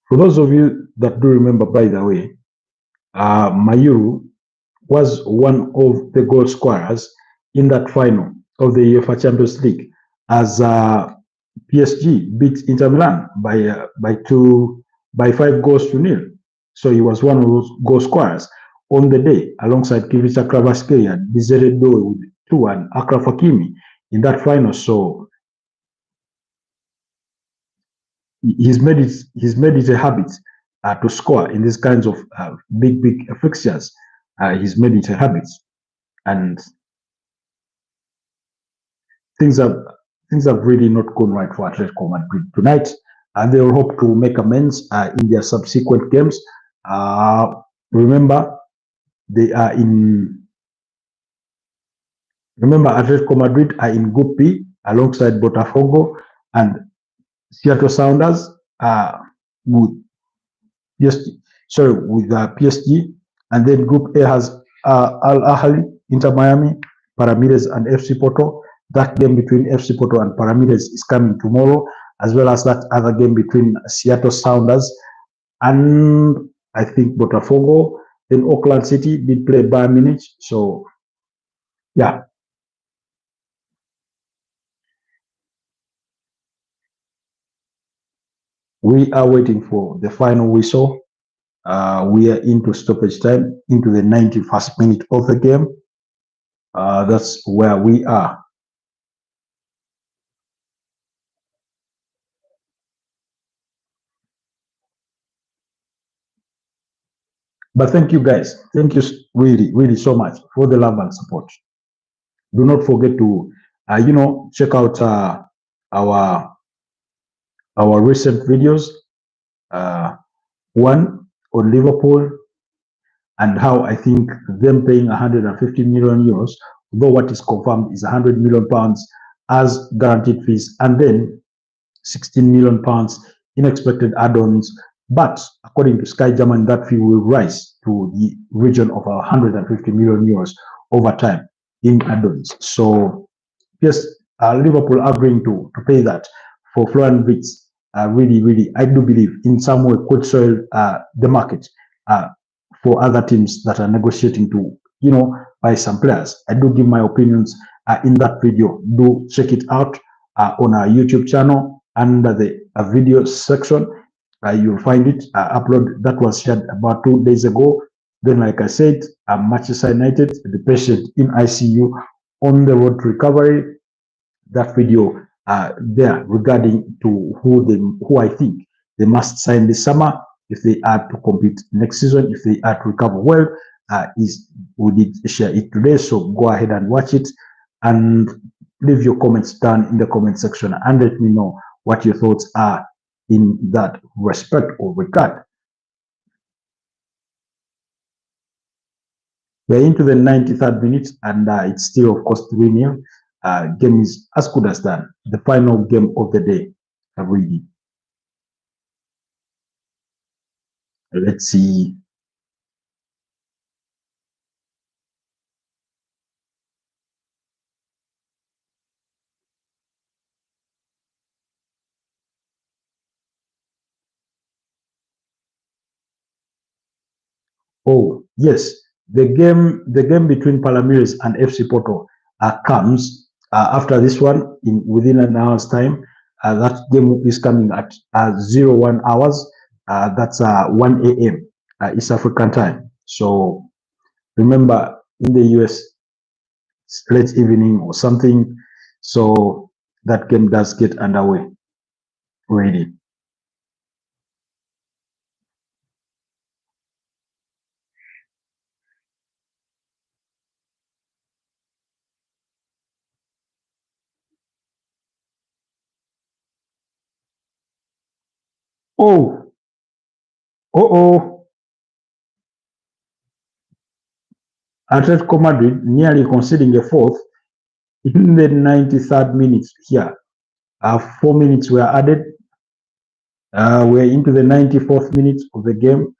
For those of you that do remember, by the way, Mayuru was one of the goal scorers in that final of the UEFA Champions League as PSG beat Inter Milan by 5-0. So he was one of those goal scorers on the day, alongside Kivica Kvaratskhelia, Desiree Doué with 2 and Achraf Hakimi in that final. So he's made it a habit to score in these kinds of big fixtures. He's made it a habit, and things have really not gone right for Atletico Madrid tonight, and they will hope to make amends in their subsequent games. Remember, Atletico Madrid are in Group B alongside Botafogo and Seattle Sounders with PSG, and then Group A has Al Ahly, Inter Miami, Palmeiras, and FC Porto. That game between FC Porto and Palmeiras is coming tomorrow, as well as that other game between Seattle Sounders and I think Botafogo. Then Auckland City did play Bayern Munich. So yeah. We are waiting for the final whistle. We are into stoppage time, into the 91st minute of the game. That's where we are. But thank you guys. Thank you really, really so much for the love and support. Do not forget to, check out our recent videos. One on Liverpool and how I think them paying 150 million euros, though what is confirmed is 100 million pounds as guaranteed fees, and then 16 million pounds in expected add-ons. But according to Sky German, that fee will rise to the region of 150 million euros over time in add-ons. So yes, Liverpool are going to pay that for Florian Wirtz. Really, really, I do believe in some way could soil the market for other teams that are negotiating to, buy some players. I do give my opinions in that video. Do check it out on our YouTube channel under the video section. You'll find it. Upload that was shared about 2 days ago. Then, like I said, Manchester United, the patient in ICU on the road to recovery. That video there regarding to who I think they must sign this summer if they are to compete next season, if they are to recover well. We did share it today, so go ahead and watch it and leave your comments down in the comment section and let me know what your thoughts are in that respect or regard. We're into the 93rd minute and it's still, of course, 3-0. Game is as good as done. The final game of the day, really. Let's see. Oh, yes. The game between Palmeiras and FC Porto comes after this one within an hour's time. That game is coming at 01 hours. That's 1 a.m. East African time. So remember, in the US, it's late evening or something. So that game does get underway. Ready. Oh, oh. Atletico Madrid nearly conceding a fourth in the 93rd minute here. 4 minutes were added. We're into the 94th minute of the game.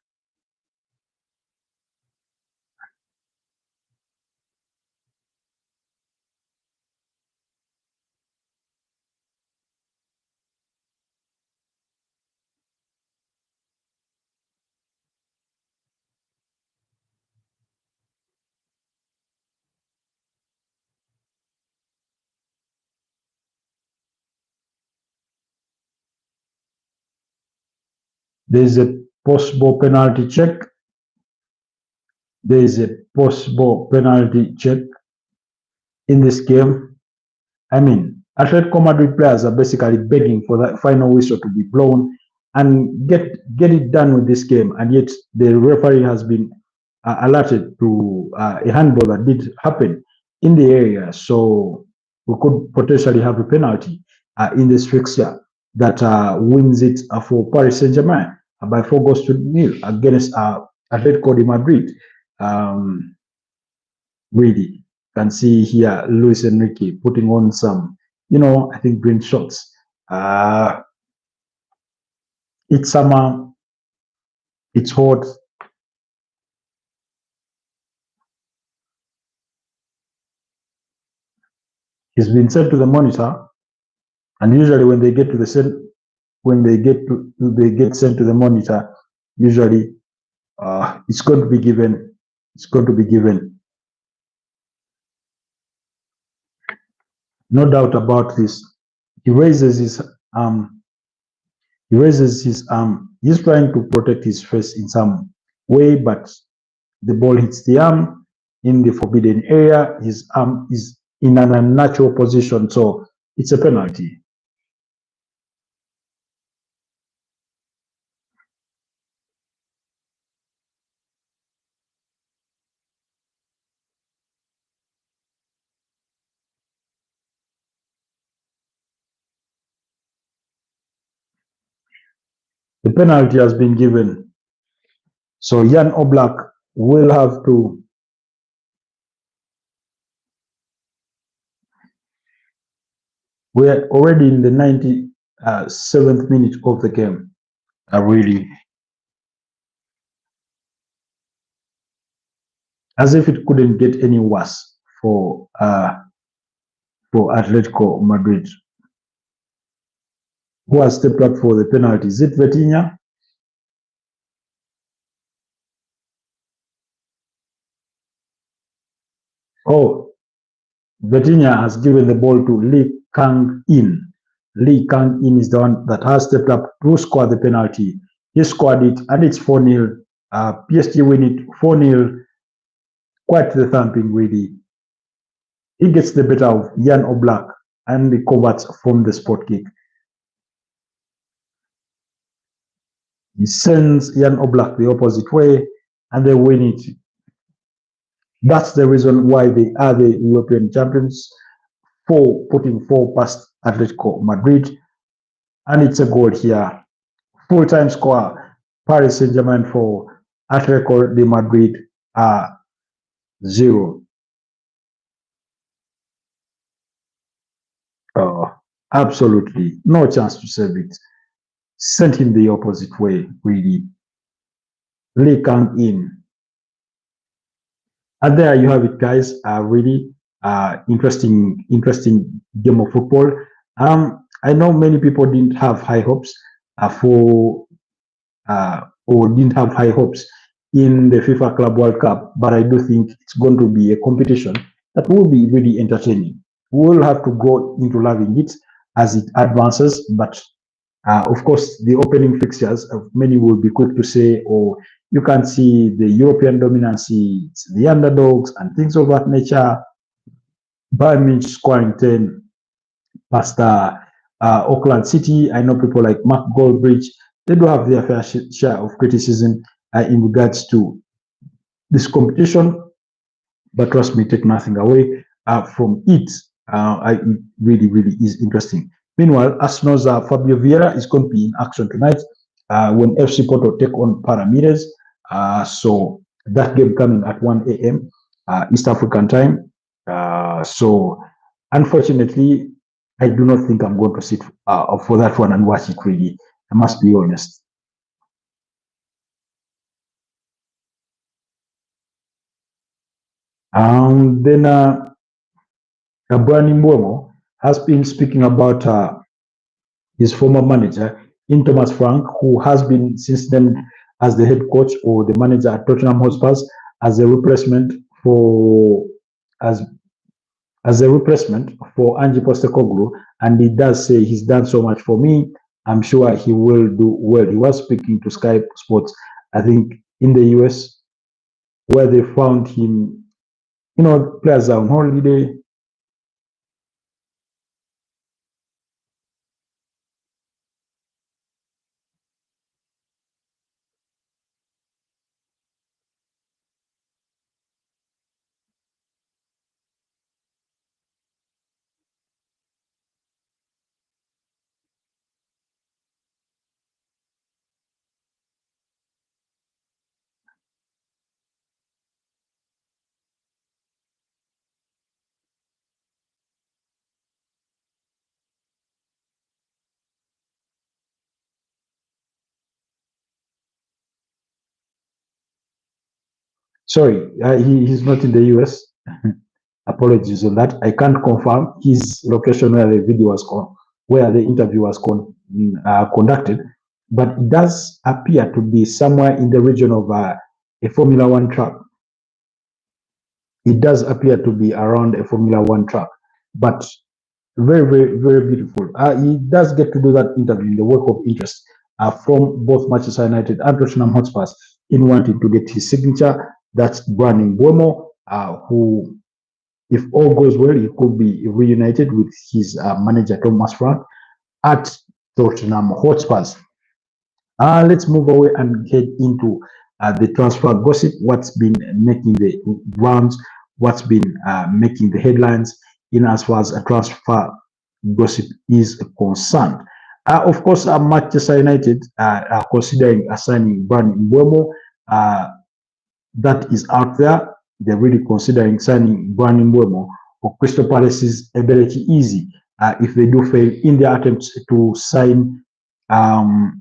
There's a possible penalty check. There's a possible penalty check in this game. I mean, Atletico Madrid players are basically begging for that final whistle to be blown and get it done with this game. And yet the referee has been alerted to a handball that did happen in the area. So we could potentially have a penalty in this fixture that wins it for Paris Saint-Germain by 4 goals to 0 against Atletico de Madrid. Really can see here Luis Enrique putting on some, I think green shots. It's summer, it's hot. He's been sent to the monitor, and usually when they get to the sent to the monitor, usually it's going to be given. It's going to be given. No doubt about this. He raises his He raises his arm. He's trying to protect his face in some way, but the ball hits the arm in the forbidden area. His arm is in an unnatural position, so it's a penalty. The penalty has been given. So Jan Oblak will have to we're already in the 97th minute of the game. Really, as if it couldn't get any worse for Atletico Madrid. Who has stepped up for the penalty? Is it Vitinha? Oh, Vitinha has given the ball to Lee Kang-in. Lee Kang-in is the one that has stepped up to score the penalty. He scored it, and it's 4-0. PSG win it 4-0. Quite the thumping, really. He gets the better of Jan Oblak and the converts from the spot kick. He sends Jan Oblak the opposite way, and they win it. That's the reason why they are the European champions, for putting 4 past Atletico Madrid. And it's a goal here. Full-time score, Paris Saint-Germain 4, Atletico de Madrid 0. Absolutely no chance to save it. Sent him the opposite way, really. Lee Kang in. And there you have it, guys. Really interesting game of football. I know many people didn't have high hopes or didn't have high hopes in the FIFA Club World Cup, but I do think it's going to be a competition that will be really entertaining. We'll have to go into loving it as it advances, but of course, the opening fixtures, many will be quick to say, or you can see the European dominancy, the underdogs, and things of that nature. Bayern Munich scoring 10 past Auckland City. I know people like Mark Goldbridge, they do have their fair share of criticism in regards to this competition, but trust me, take nothing away from it. It really is interesting. Meanwhile, Arsenal's Fabio Vieira is going to be in action tonight when FC Porto take on Parameters. So that game coming at 1 a.m. East African time. So unfortunately, I do not think I'm going to sit for that one and watch it, really. I must be honest. Then Brian Mbeumo has been speaking about his former manager, in Thomas Frank, who has been since then as the head coach or the manager at Tottenham Hotspur as a replacement for Ange Postecoglou, and he does say he's done so much for me. I'm sure he will do well. He was speaking to Sky Sports, I think, in the US, where they found him. You know, players are on holiday. Sorry, he's not in the US. Apologies on that. I can't confirm his location where the video was where the interview was conducted, but it does appear to be somewhere in the region of a Formula One track. It does appear to be around a Formula One track, but very beautiful. He does get to do that interview in the Work of Interest from both Manchester United and Tottenham Hotspur in wanting to get his signature. That's Bryan Mbeumo, who, if all goes well, he could be reunited with his manager Thomas Frank at Tottenham Hotspur. Let's move away and head into the transfer gossip. What's been making the rounds? What's been making the headlines in as far as a transfer gossip is concerned? Of course, Manchester United are considering assigning Bryan Mbeumo. That is out there. They're really considering signing Bryan Mbeumo or Crystal Palace's ability easy if they do fail in their attempts to sign Bryan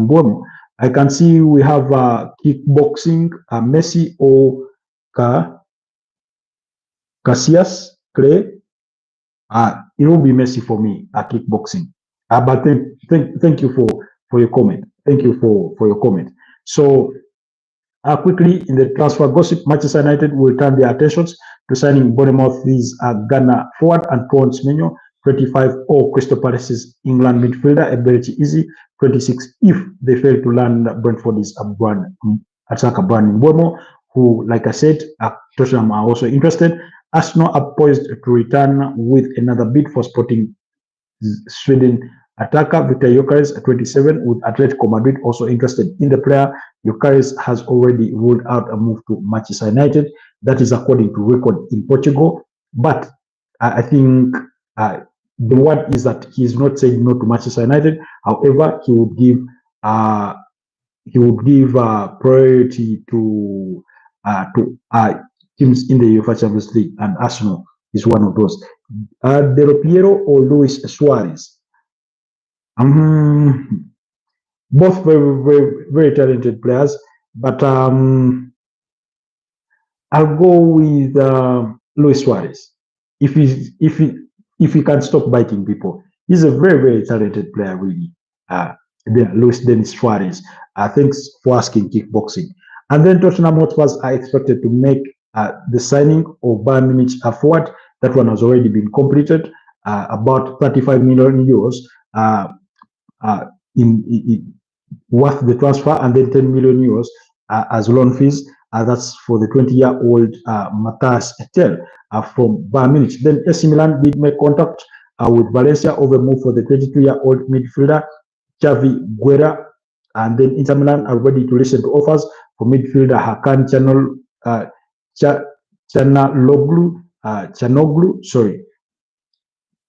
Mbeumo. I can see we have kickboxing, Messi or Cassius Clay. It will be Messi for me, kickboxing. But thank you for your comment. Thank you for your comment. So quickly in the transfer gossip, Manchester United will turn their attentions to signing Bournemouth's Ghana forward Antoine Semenyo, 25, or Crystal Palace's England midfielder Eberechi Eze, 26, if they fail to land Brentford's attacker Bryan Mbeumo, who, like I said, Tottenham are also interested. Arsenal are poised to return with another bid for Sporting Sweden attacker Victor Gyökeres, 27, with Atletico Madrid also interested in the player. Gyökeres has already ruled out a move to Manchester United. That is according to record in Portugal. But I think the word is that he is not saying no to Manchester United. However, he would give priority to teams in the UEFA Champions League, and Arsenal is one of those. Del Piero or Luis Suarez? Both very talented players, but I'll go with Luis Suarez. If he can stop biting people, he's a very talented player, really. Luis Dennis Suarez. Thanks for asking, kickboxing. And then Tottenham Hotspur are expected to make the signing of Bayern Munich forward. That one has already been completed. About 35 million euros in worth the transfer, and then 10 million euros as loan fees. That's for the 20-year-old Matthias Tel from Bayern Munich. Then AC Milan did make contact with Valencia over move for the 22-year-old midfielder Xavi Guerra, and then Inter Milan are ready to listen to offers for midfielder Hakan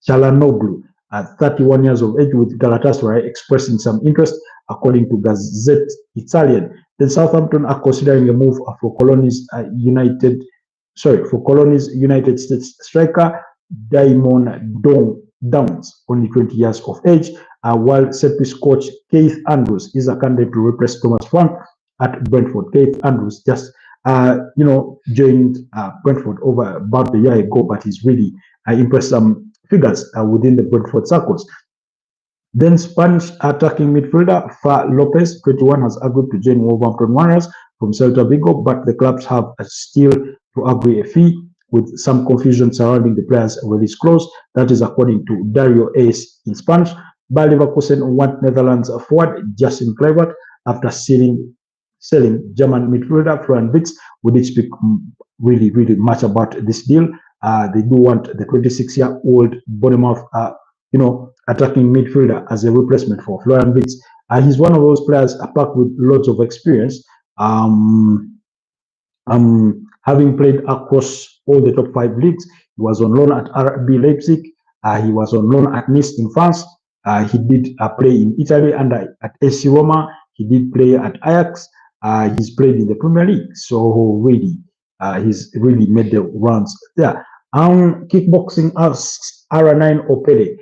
Çalhanoğlu, 31 years of age, with Galatasaray expressing some interest, according to Gazette Italian. Then Southampton are considering a move for Colony's United States striker Damon Downs, only 20 years of age, while set-piece coach Keith Andrews is a candidate to replace Thomas Frank at Brentford. Keith Andrews just joined Brentford over about a year ago, but he's really impressed some figures within the Brentford circles. Then Spanish attacking midfielder Fa Lopez, 21, has agreed to join Wolverhampton Wanderers from Celta Vigo, but the clubs have still to agree a fee, with some confusion surrounding the player's release clause. That is according to Dario Ace in Spanish. Bayer Leverkusen want Netherlands forward Justin Kluivert after selling German midfielder Florian Wirtz. We did speak really much about this deal. They do want the 26-year-old Bournemouth attacking midfielder as a replacement for Florian Wirtz. He's one of those players packed with lots of experience, having played across all the top 5 leagues. He was on loan at RB Leipzig. He was on loan at Nice in France. He did play in Italy and at AC Roma. He did play at Ajax. He's played in the Premier League. So really, he's really made the rounds there. Kickboxing asks R9 or Pele.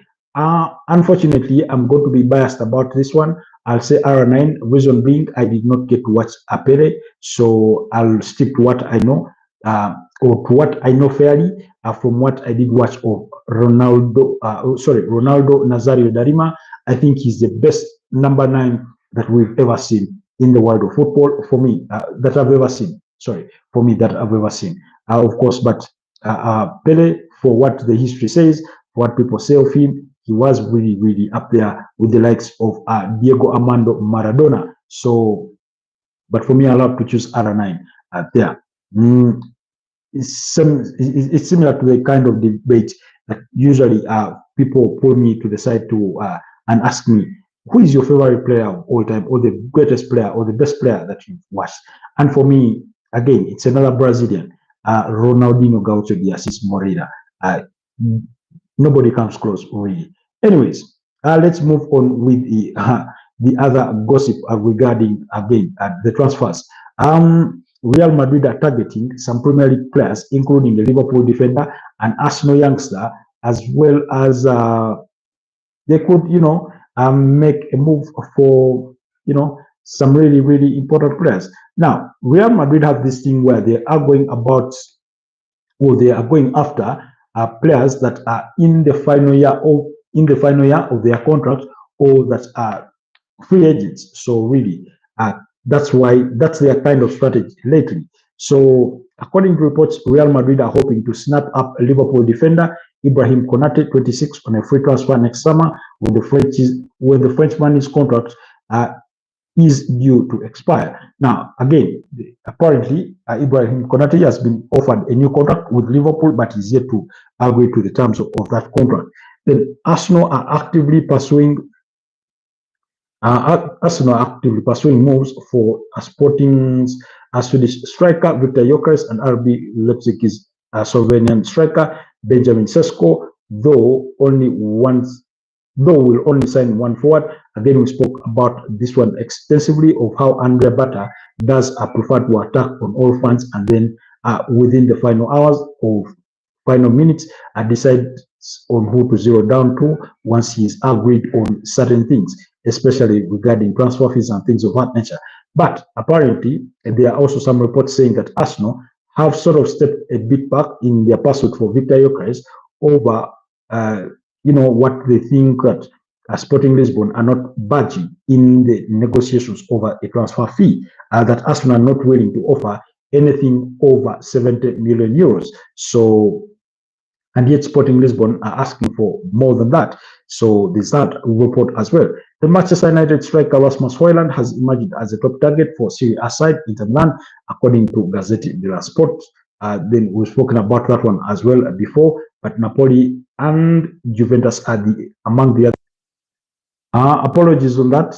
Unfortunately, I'm going to be biased about this one. I'll say R9. Reason being, I did not get to watch Pele, so I'll stick to what I know, or to what I know fairly, from what I did watch of Ronaldo Nazario Darima. I think he's the best number 9 that we've ever seen in the world of football, for me, that I've ever seen. Of course, but Pele, for what the history says, what people say of him, he was really, really up there with the likes of Diego Armando Maradona. So, but for me, I love to choose R9 there. It's similar to the kind of debate that usually people pull me to the side to and ask me, who is your favorite player of all time, or the greatest player, or the best player that you've watched? And for me, again, it's another Brazilian, Ronaldinho Gaucho de Assis Moreira. Nobody comes close, really. Anyways, let's move on with the other gossip regarding, again, the transfers. Real Madrid are targeting some Premier League players, including the Liverpool defender and Arsenal youngster, as well as they could, make a move for, some really, really important players. Now, Real Madrid have this thing where they are going about, or they are going after players that are in the final year of their contract, or that are free agents. So really, that's their kind of strategy lately. So according to reports, Real Madrid are hoping to snap up a Liverpool defender Ibrahim Konate, 26, on a free transfer next summer when the Frenchman's contract is due to expire. Now, again, apparently, Ibrahim Konate has been offered a new contract with Liverpool, but is yet to agree to the terms of that contract. Then Arsenal are actively pursuing moves for Sporting's Swedish striker Victor Gyökeres and RB Leipzig's Slovenian striker Benjamin Sesko, though we'll only sign one forward. Again, we spoke about this one extensively, of how Andre Bata does prefer to attack on all fronts, and then within the final hours of final minutes, decides on who to zero down to once he's agreed on certain things, especially regarding transfer fees and things of that nature. But apparently, there are also some reports saying that Arsenal have sort of stepped a bit back in their pursuit for Victor Gyökeres over, what they think that Sporting Lisbon are not budging in the negotiations over a transfer fee, that Arsenal are not willing to offer anything over 70 million euros. So, and yet Sporting Lisbon are asking for more than that. So there's that report as well. The Manchester United striker Rasmus Højlund has emerged as a top target for Serie A side Inter Milan, according to Gazzetta dello Sport. Then we've spoken about that one as well before, but Napoli and Juventus are among the other. Apologies on that.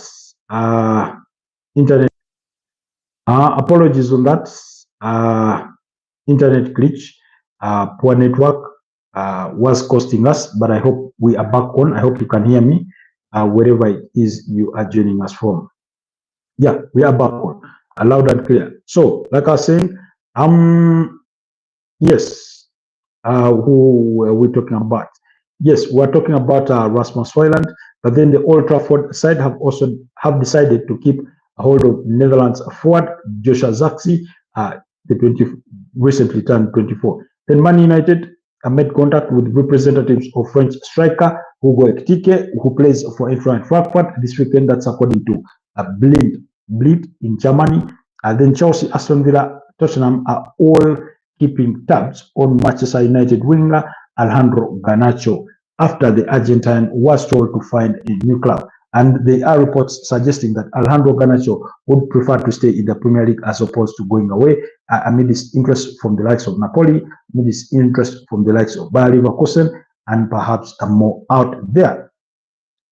Internet glitch. Poor network was costing us, but I hope we are back on. I hope you can hear me wherever it is you are joining us from. Yeah, we are back on, loud and clear. So, like I was saying, yes, who were we talking about? Yes, we're talking about Rasmus Højlund, but then the Old Trafford side have decided to keep a hold of Netherlands forward Joshua Zirkzee, recently turned 24. Then Man United made contact with representatives of French striker Hugo Ekitike, who plays for Eintracht Frankfurt this weekend. That's according to Bleed in Germany. Then Chelsea, Aston Villa, Tottenham are all keeping tabs on Manchester United winger Alejandro Garnacho after the Argentine was told to find a new club. And there are reports suggesting that Alejandro Garnacho would prefer to stay in the Premier League as opposed to going away, amid his interest from the likes of Napoli, amid his interest from the likes of Bayer Leverkusen, and perhaps more out there.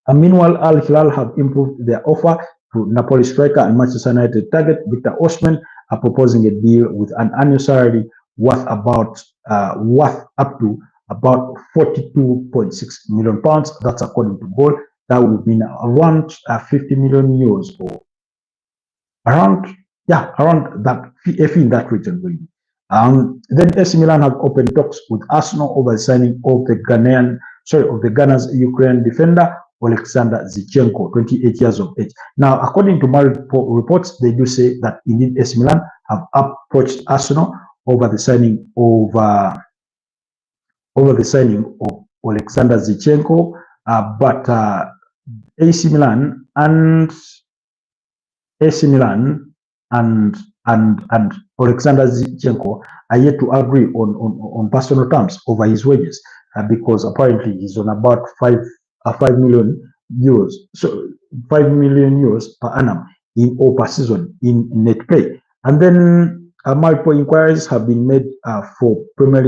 And meanwhile, Al Hilal have improved their offer to Napoli striker and Manchester United target Victor Osimhen, are proposing a deal with an annual salary worth up to about 42.6 million pounds. That's according to Goal. That would mean around 50 million euros, or around that, if in that region, really. Then AC Milan have opened talks with Arsenal over the signing of the Ghana's Ukrainian defender Alexander Zinchenko, 28 years of age. Now, according to my reports, they do say that indeed AC Milan have approached Arsenal over the signing of Alexander Zinchenko, but AC Milan and Alexander Zinchenko are yet to agree on personal terms over his wages, because apparently he's on about 5 million euros. So 5 million euros per annum in or per season in net pay. And then multiple inquiries have been made from Premier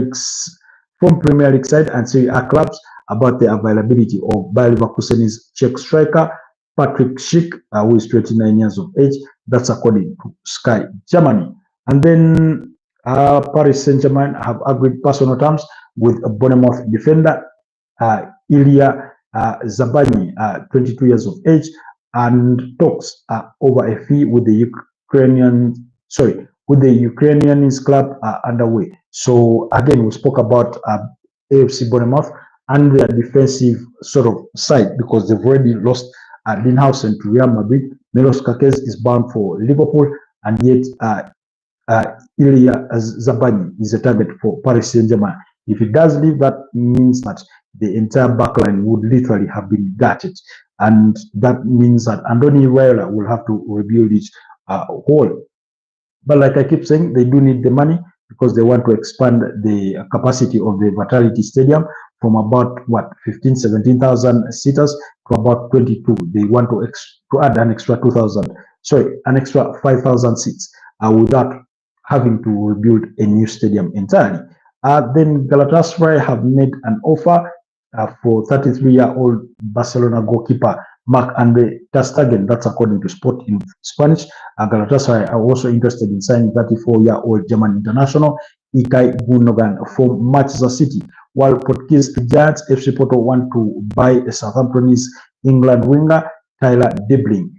League side and Serie A clubs about the availability of Bayer Leverkusen's Czech striker Patrick Schick, who is 29 years of age. That's according to Sky Germany. And then Paris Saint-Germain have agreed personal terms with a Bournemouth defender Ilya Zabani, 22 years of age, and talks over a fee with the Ukrainian club underway. So again, we spoke about AFC Bournemouth and their defensive sort of side because they've already lost Dinhausen to Real Madrid. Milos Kakez is bound for Liverpool, and yet Ilya Zabani is a target for Paris Saint-Germain. If it does leave, that means that the entire backline would literally have been gutted, and that means that Andoni Iraola will have to rebuild it whole. But like I keep saying, they do need the money because they want to expand the capacity of the Vitality Stadium from about 17,000 seaters to about 22. They want to add an extra 5,000 seats without having to rebuild a new stadium entirely. Then Galatasaray have made an offer for 33-year-old Barcelona goalkeeper Marc-Andre ter Stegen. That's according to Sport in Spanish. Galatasaray are also interested in signing 34-year-old German international Ilkay Gundogan from Manchester City, while Portuguese giants FC Porto want to buy a Southampton's England winger Tyler Dibling.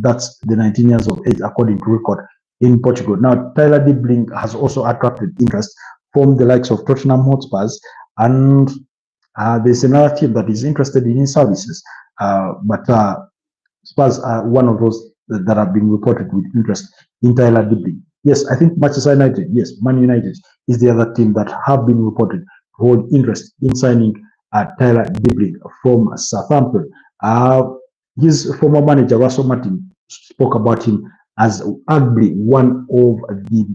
That's the 19 years of age according to record in Portugal. Now, Tyler Dibling has also attracted interest from the likes of Tottenham Hotspurs, and there's another team that is interested in his services, but Spurs are one of those that have been reported with interest in Tyler Dibling. Yes, I think Manchester United, yes, Man United is the other team that have been reported to hold interest in signing Tyler Dibling from Southampton. His former manager, Russell Martin, spoke about him as arguably one of the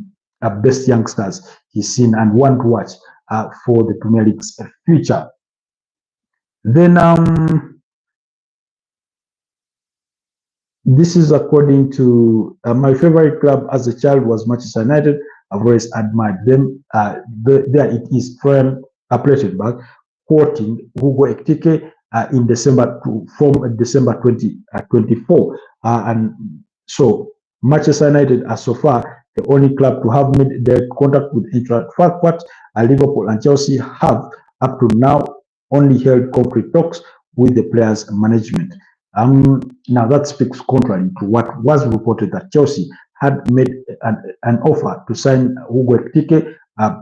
best youngsters he's seen and one to watch for the Premier League's future. Then this is according to my favorite club as a child was Manchester United. I've always admired them. There it is, Footballtribeug, quoting Hugo Ekitike in December from December 2024, and so Manchester United are so far the only club to have made direct contact with Eintracht Frankfurt. Liverpool and Chelsea have up to now only held concrete talks with the players' management. Now that speaks contrary to what was reported that Chelsea had made an offer to sign Hugo Ekitike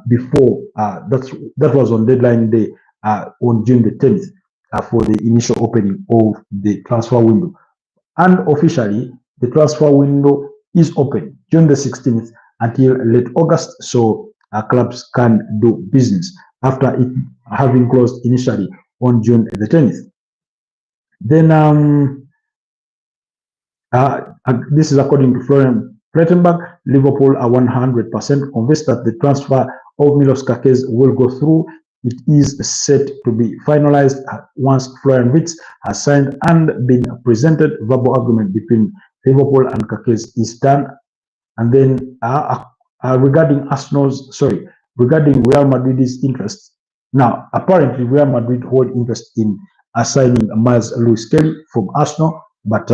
before. That was on deadline day on June the 10th for the initial opening of the transfer window. And officially, the transfer window is open June the 16th until late August, so clubs can do business after it having closed initially on June the 10th. Then this is according to Florian Plettenberg. Liverpool are 100% convinced that the transfer of Milos Kakez will go through. It is set to be finalized once Florian Wirtz has signed and been presented. Verbal agreement between Liverpool and Kakez is done. And then regarding Real Madrid's interest. Now, apparently Real Madrid hold interest in signing Miles Lewis Kelly from Arsenal, but